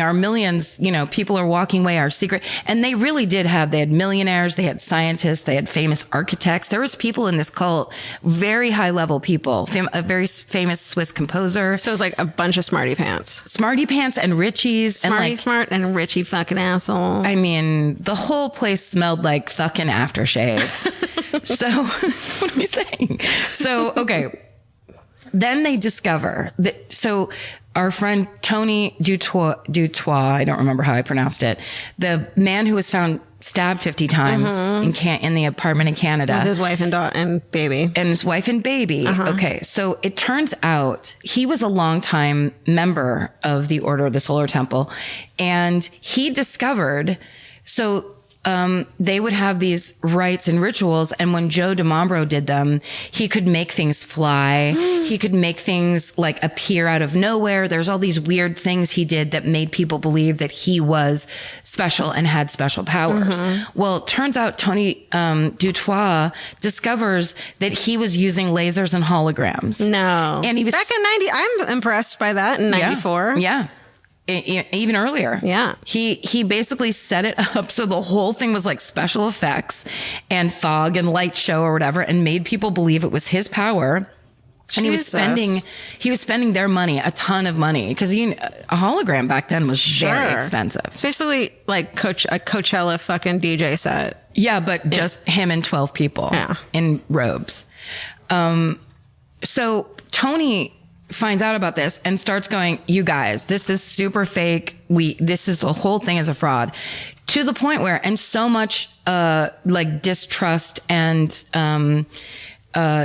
Our millions, people are walking away, our secret. And they really they had millionaires, they had scientists, they had famous architects. There was people in this cult, very high level people, a very famous Swiss composer. So it was like a bunch of smarty pants and Richies. Smart and Richie fucking asshole. I mean, the whole place smelled like fucking aftershave. So what am I saying? So, okay. Then they discover that, so our friend Tony Dutoit, I don't remember how I pronounced it, the man who was found stabbed 50 times in the apartment in Canada. With his wife and baby. And his wife and baby. Okay. So it turns out he was a longtime member of the Order of the Solar Temple, and he discovered, they would have these rites and rituals. And when Joe DiMambro did them, he could make things fly. He could make things appear out of nowhere. There's all these weird things he did that made people believe that he was special and had special powers. Well, it turns out Tony Dutoit discovers that he was using lasers and holograms. No. And he was back in 90. I'm impressed by that in 94. Yeah. Even earlier. Yeah. He basically set it up so the whole thing was like special effects and fog and light show or whatever, and made people believe it was his power. And he was spending their money, a ton of money, because a hologram back then was very expensive. It's basically like a Coachella fucking DJ set. Yeah, but just him and 12 people in robes. So Tony finds out about this and starts going, you guys, this is super fake. The whole thing is a fraud, to the point where, and so much, distrust and,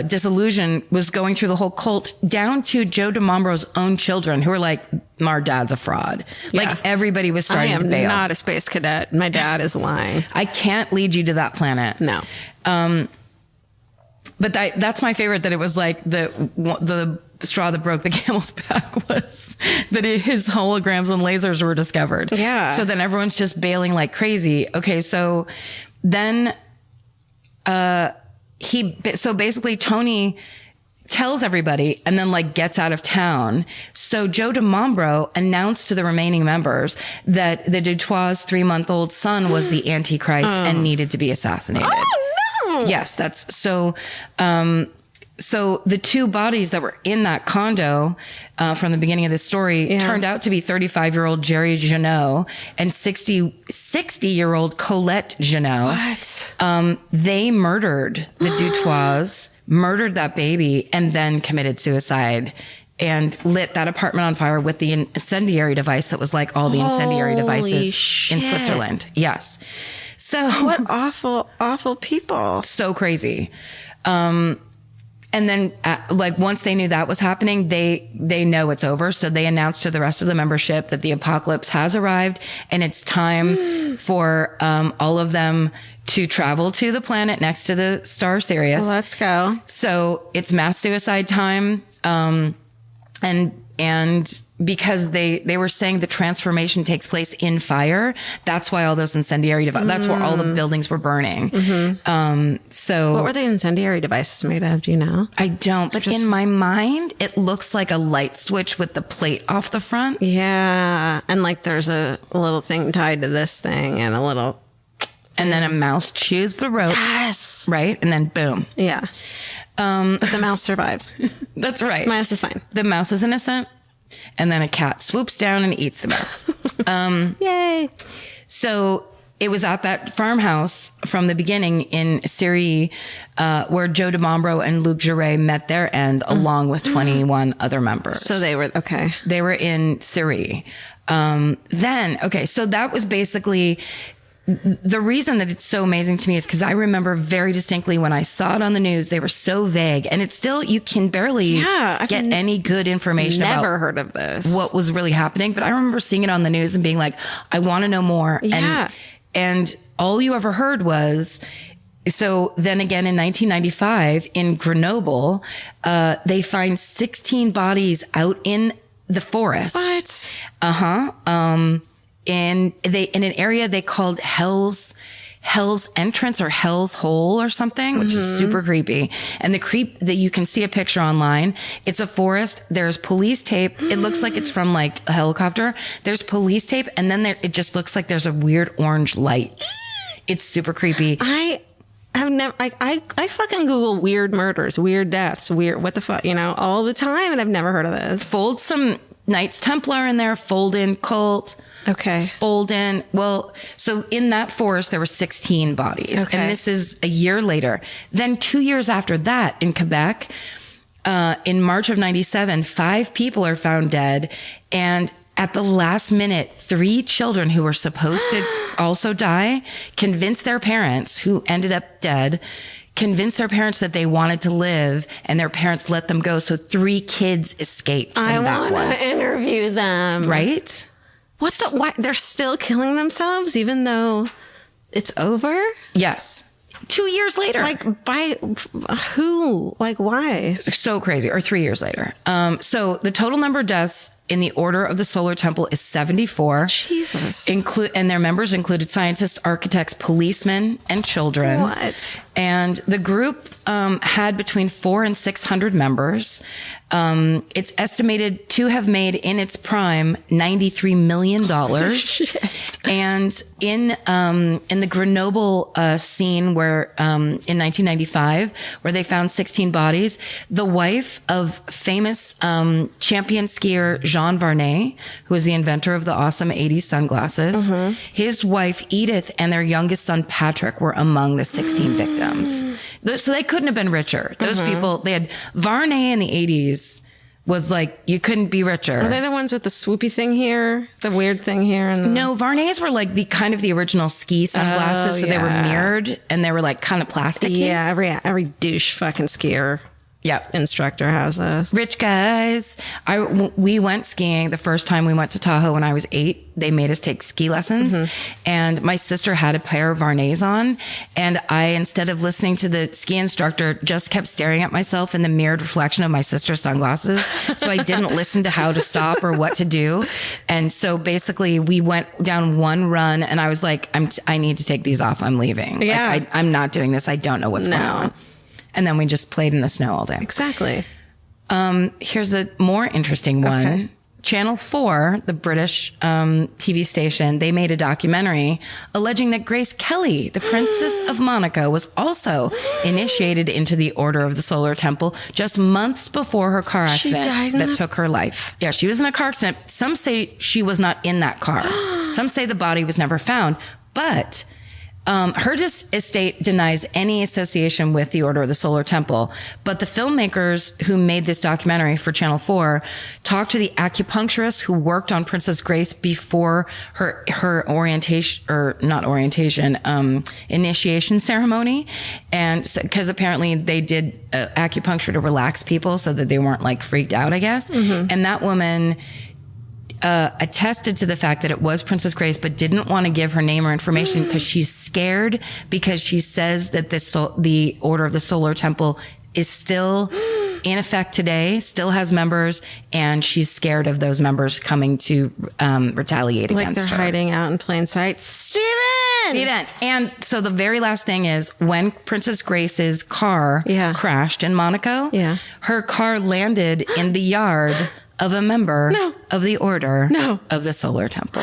disillusion was going through the whole cult, down to Joe DiMambro's own children who were like, our dad's a fraud. Yeah. Like everybody was starting to bail. I am not a space cadet. My dad is lying. I can't lead you to that planet. No. But that's my favorite, that it was like the straw that broke the camel's back was that his holograms and lasers were discovered. Yeah. So then everyone's just bailing like crazy. Okay. So then, so basically Tony tells everybody and then gets out of town. So Joe DiMambro announced to the remaining members that the Dutoit's 3-month-old son was the Antichrist and needed to be assassinated. Oh no. Yes, that's so. So the two bodies that were in that condo from the beginning of this story turned out to be 35-year-old Jerry Janot and 60-year-old Colette Janot. What? They murdered the Dutois, murdered that baby, and then committed suicide and lit that apartment on fire with the incendiary device that was like all the incendiary devices in Switzerland. Yes. So what awful, awful people. So crazy. And then, like, once they knew that was happening, they know it's over. So they announced to the rest of the membership that the apocalypse has arrived and it's time for, all of them to travel to the planet next to the star Sirius. Well, let's go. So it's mass suicide time. And because they were saying the transformation takes place in fire, that's why all those incendiary devices, that's where all the buildings were burning. So what were the incendiary devices made of? Do you know? I don't, but in my mind, it looks like a light switch with the plate off the front. Yeah. And like there's a little thing tied to this thing and a little. And then a mouse chews the rope. Yes. Right. And then boom. Yeah. The mouse survives. That's right. Mouse is fine. The mouse is innocent. And then a cat swoops down and eats the mouse. Yay. So it was at that farmhouse from the beginning in Syrie, where Joe DeMombro and Luc Jouret met their end along with 21 other members. So they were, okay. They were in Syrie. So that was basically the reason that it's so amazing to me is because I remember very distinctly when I saw it on the news, they were so vague and it's still, you can barely get any good information about. Never heard of this. What was really happening. But I remember seeing it on the news and being like, I want to know more. Yeah. And all you ever heard was, so then again in 1995 in Grenoble, they find 16 bodies out in the forest. What? And in an area they called Hell's Entrance or Hell's Hole or something, which is super creepy. And the creep that you can see a picture online, it's a forest. There's police tape. It looks like it's from like a helicopter. There's police tape. And then it just looks like there's a weird orange light. It's super creepy. I fucking Google weird murders, weird deaths, weird, what the fuck, all the time. And I've never heard of this. Fold some Knights Templar in there, fold in cult. Okay. Fold in. Well, so in that forest, there were 16 bodies. Okay. And this is a year later. Then 2 years after that in Quebec, in March of 97, 5 people are found dead. And at the last minute, 3 children who were supposed to also die convinced their parents, who ended up dead, convinced their parents that they wanted to live, and their parents let them go. So 3 kids escaped. I want to interview them. Right? Why? They're still killing themselves even though it's over? Yes. 2 years later. Like, by who? Like, why? So crazy. Or 3 years later. So the total number of deaths in the Order of the Solar Temple is 74. Jesus. And their members included scientists, architects, policemen, and children. What? And the group had between 400 and 600 members. It's estimated to have made in its prime $93 million. Shit. And in the Grenoble scene where in 1995, where they found 16 bodies, the wife of famous champion skier Jean Varnet, who was the inventor of the awesome 80s sunglasses, his wife Edith and their youngest son Patrick were among the 16 victims. So they couldn't have been richer. Those people, they had Varnet in the 80s was like, you couldn't be richer. Are they the ones with the swoopy thing here? The weird thing here? And No, Varnets were like the kind of the original ski sunglasses. So they were mirrored and they were like kind of plasticky. Yeah, every douche fucking skier instructor has this. Rich guys. We went skiing the first time we went to Tahoe when I was 8. They made us take ski lessons and my sister had a pair of Varnets on and I, instead of listening to the ski instructor, just kept staring at myself in the mirrored reflection of my sister's sunglasses. So I didn't listen to how to stop or what to do. And so basically we went down one run and I was like, I need to take these off. I'm leaving. Yeah. Like, I'm not doing this. I don't know what's going on. And then we just played in the snow all day. Exactly. Here's a more interesting one. Channel 4, the British TV station, they made a documentary alleging that Grace Kelly, the Princess of Monaco, was also initiated into the Order of the Solar Temple just months before her car accident that took her life. Yeah, she was in a car accident. Some say she was not in that car. Some say the body was never found. But her estate denies any association with the Order of the Solar Temple. But the filmmakers who made this documentary for Channel 4 talked to the acupuncturist who worked on Princess Grace before her initiation ceremony. And because apparently they did acupuncture to relax people so that they weren't like freaked out, I guess. And that woman attested to the fact that it was Princess Grace, but didn't want to give her name or information because she's scared, because she says that the Order of the Solar Temple is still in effect today, still has members, and she's scared of those members coming to retaliate against her. Like they're hiding out in plain sight. Steven! And so the very last thing is when Princess Grace's car crashed in Monaco, her car landed in the yard of a member of the Order of the Solar Temple.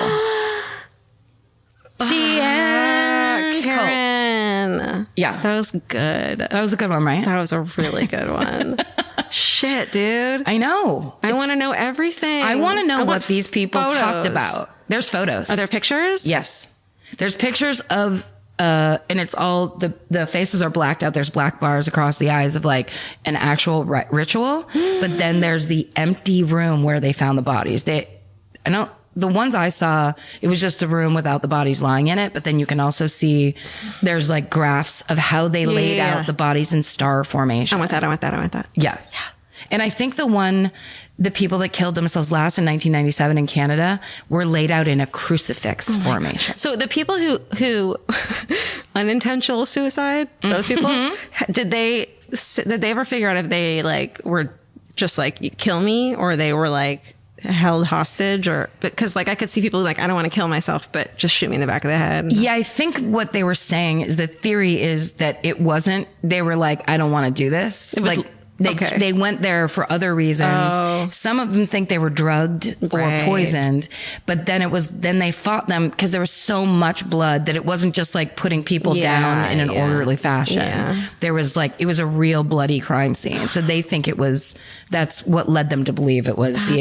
The end. Karen. Yeah. That was good. That was a good one, right? That was a really good one. Shit, dude. I know. I want to know everything. I want to know what these people talked about. There's photos. Are there pictures? Yes. There's pictures of and it's all the faces are blacked out. There's black bars across the eyes of like an actual ritual. But then there's the empty room where they found the bodies. The ones I saw, it was just the room without the bodies lying in it. But then you can also see there's like graphs of how they laid out the bodies in star formation. I want that. Yeah. And I think the people that killed themselves last in 1997 in Canada were laid out in a crucifix formation. So the people who unintentional suicide, those people, did they ever figure out if they like were just like, you kill me, or they were like held hostage, or because like I could see people like, I don't want to kill myself, but just shoot me in the back of the head. Yeah, I think what they were saying is the theory is that it wasn't, they were like, I don't want to do this. It was, like, they went there for other reasons. Oh. Some of them think they were drugged or poisoned, but then they fought them because there was so much blood that it wasn't just like putting people down in an orderly fashion. Yeah. There was like, it was a real bloody crime scene. So they think that's what led them to believe it was the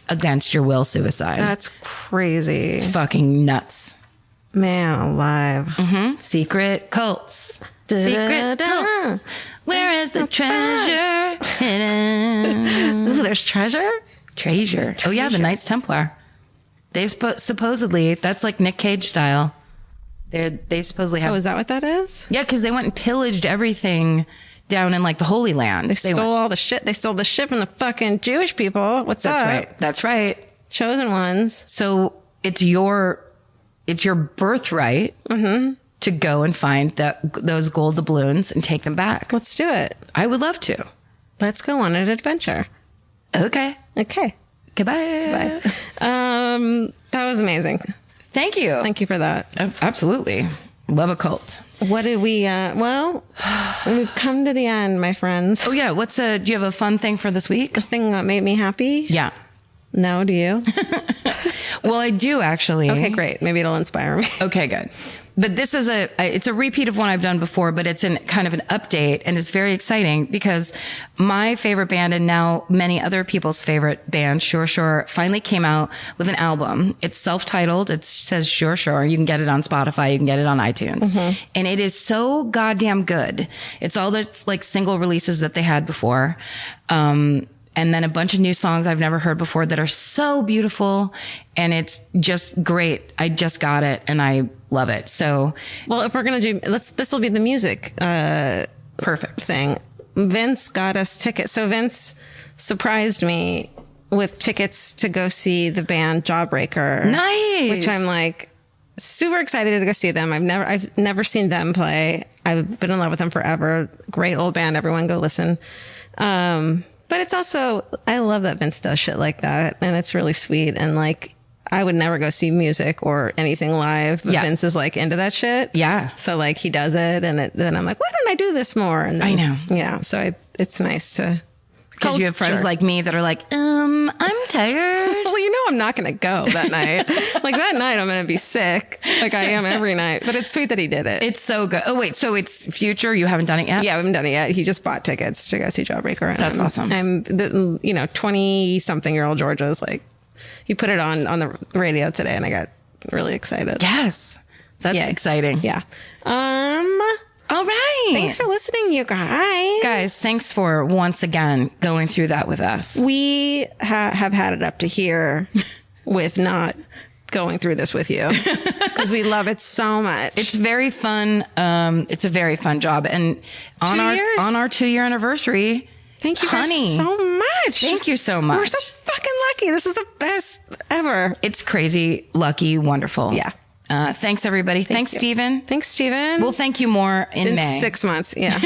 against your will suicide. That's crazy. It's fucking nuts. Man alive. Mm-hmm. Secret cults. Secret cults. Where is the treasure hidden? Ooh, there's treasure? Treasure. Oh yeah, the Knights Templar. They supposedly, that's like Nick Cage style. They supposedly have. Oh, is that what that is? Yeah, because they went and pillaged everything down in like the Holy Land. They stole all the shit. They stole the shit from the fucking Jewish people. What's up? That's right. That's right. Chosen ones. So it's your birthright. Mm-hmm. To go and find those gold doubloons and take them back. Let's do it. I would love to. Let's go on an adventure. Okay. Goodbye. That was amazing. Thank you. Thank you for that. Absolutely. Love a cult. What did we, we've come to the end, my friends. Oh yeah. Do you have a fun thing for this week? A thing that made me happy? Yeah. No, do you? Well, I do actually. Okay, great. Maybe it'll inspire me. Okay, good. But this is it's a repeat of one I've done before, but it's kind of an update, and it's very exciting because my favorite band and now many other people's favorite band, Sure Sure, finally came out with an album. It's self-titled. It says Sure Sure. You can get it on Spotify. You can get it on iTunes. Mm-hmm. And it is so goddamn good. It's all the like single releases that they had before. And then a bunch of new songs I've never heard before that are so beautiful. And it's just great. I just got it and I love it. So, well, if we're going to this will be the music, perfect thing. Vince got us tickets. So Vince surprised me with tickets to go see the band Jawbreaker. Nice. Which I'm like super excited to go see them. I've never seen them play. I've been in love with them forever. Great old band. Everyone go listen. But it's also, I love that Vince does shit like that. And it's really sweet. And like, I would never go see music or anything live. But Vince is like into that shit. Yeah. So like he does it. And then I'm like, why don't I do this more? And then, I know. Yeah. So it's nice to Because you have friends like me that are like, I'm tired. Well, you know I'm not going to go that night. Like that night I'm going to be sick. Like I am every night. But it's sweet that he did it. It's so good. Oh, wait. So it's future? You haven't done it yet? Yeah, I haven't done it yet. He just bought tickets to go see Jawbreaker. That's awesome. I'm, 20-something-year-old Georgia's like, he put it on the radio today and I got really excited. Yes. That's exciting. Yeah. All right. Thanks for listening, you guys. Guys, thanks for once again going through that with us. We have had it up to here with not going through this with you because we love it so much. It's very fun. It's a very fun job. And on our 2-year anniversary, thank you honey, guys so much. Thank you so much. We're so fucking lucky. This is the best ever. It's crazy, lucky, wonderful. Yeah. Thanks, everybody. Thanks, Stephen. Thanks, Stephen. We'll thank you more in May. 6 months. Yeah.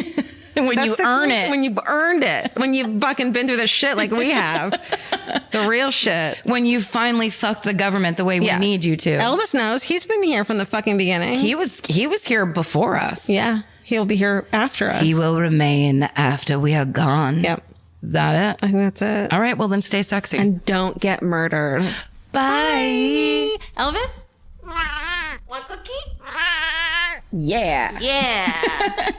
When you earn it. When you've earned it. When you've fucking been through the shit like we have. The real shit. When you finally fucked the government the way we need you to. Elvis knows. He's been here from the fucking beginning. He was here before us. Yeah. He'll be here after us. He will remain after we are gone. Yep. Is that it? I think that's it. All right. Well, then stay sexy. And don't get murdered. Bye. Elvis? Want cookie? Yeah. Yeah.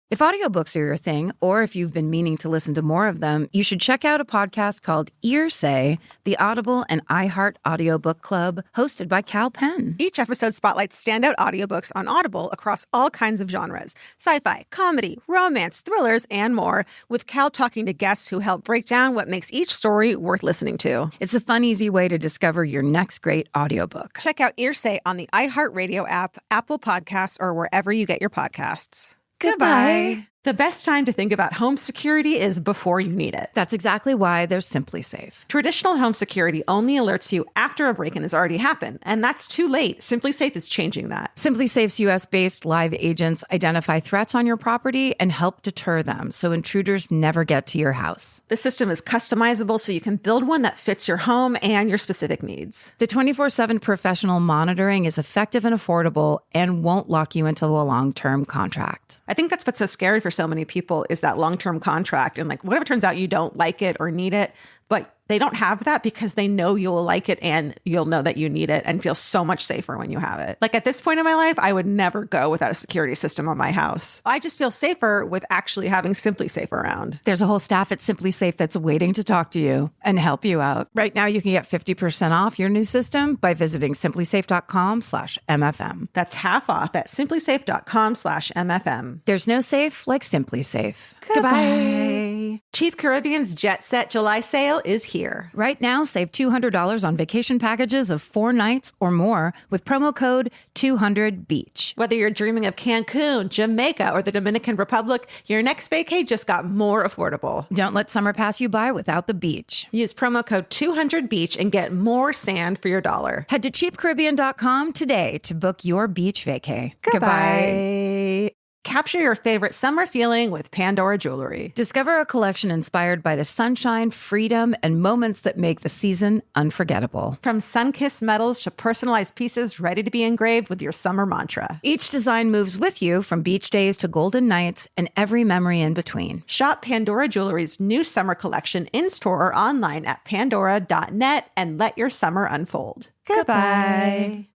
If audiobooks are your thing, or if you've been meaning to listen to more of them, you should check out a podcast called Earsay, the Audible and iHeart Audiobook Club, hosted by Cal Penn. Each episode spotlights standout audiobooks on Audible across all kinds of genres: sci-fi, comedy, romance, thrillers, and more, with Cal talking to guests who help break down what makes each story worth listening to. It's a fun, easy way to discover your next great audiobook. Check out Earsay on the iHeartRadio app, Apple Podcasts, or wherever you get your podcasts. Goodbye. The best time to think about home security is before you need it. That's exactly why they're Simply Safe. Traditional home security only alerts you after a break-in has already happened, and that's too late. Simply Safe is changing that. Simply Safe's U.S.-based live agents identify threats on your property and help deter them so intruders never get to your house. The system is customizable so you can build one that fits your home and your specific needs. The 24/7 professional monitoring is effective and affordable and won't lock you into a long-term contract. I think that's what's so scary for so many people is that long-term contract. And like, whatever turns out you don't like it or need it, but they don't have that because they know you'll like it and you'll know that you need it and feel so much safer when you have it. Like at this point in my life, I would never go without a security system on my house. I just feel safer with actually having Simply Safe around. There's a whole staff at Simply Safe that's waiting to talk to you and help you out. Right now, you can get 50% off your new system by visiting simplysafe.com/MFM. That's half off at simplysafe.com/MFM. There's no safe like Simply Safe. Goodbye. Cheap Caribbean's Jet Set July sale is here. Right now, save $200 on vacation packages of 4 nights or more with promo code 200BEACH. Whether you're dreaming of Cancun, Jamaica, or the Dominican Republic, your next vacay just got more affordable. Don't let summer pass you by without the beach. Use promo code 200BEACH and get more sand for your dollar. Head to cheapcaribbean.com today to book your beach vacay. Goodbye. Capture your favorite summer feeling with Pandora Jewelry. Discover a collection inspired by the sunshine, freedom, and moments that make the season unforgettable. From sun-kissed metals to personalized pieces ready to be engraved with your summer mantra. Each design moves with you from beach days to golden nights and every memory in between. Shop Pandora Jewelry's new summer collection in-store or online at pandora.net and let your summer unfold. Goodbye.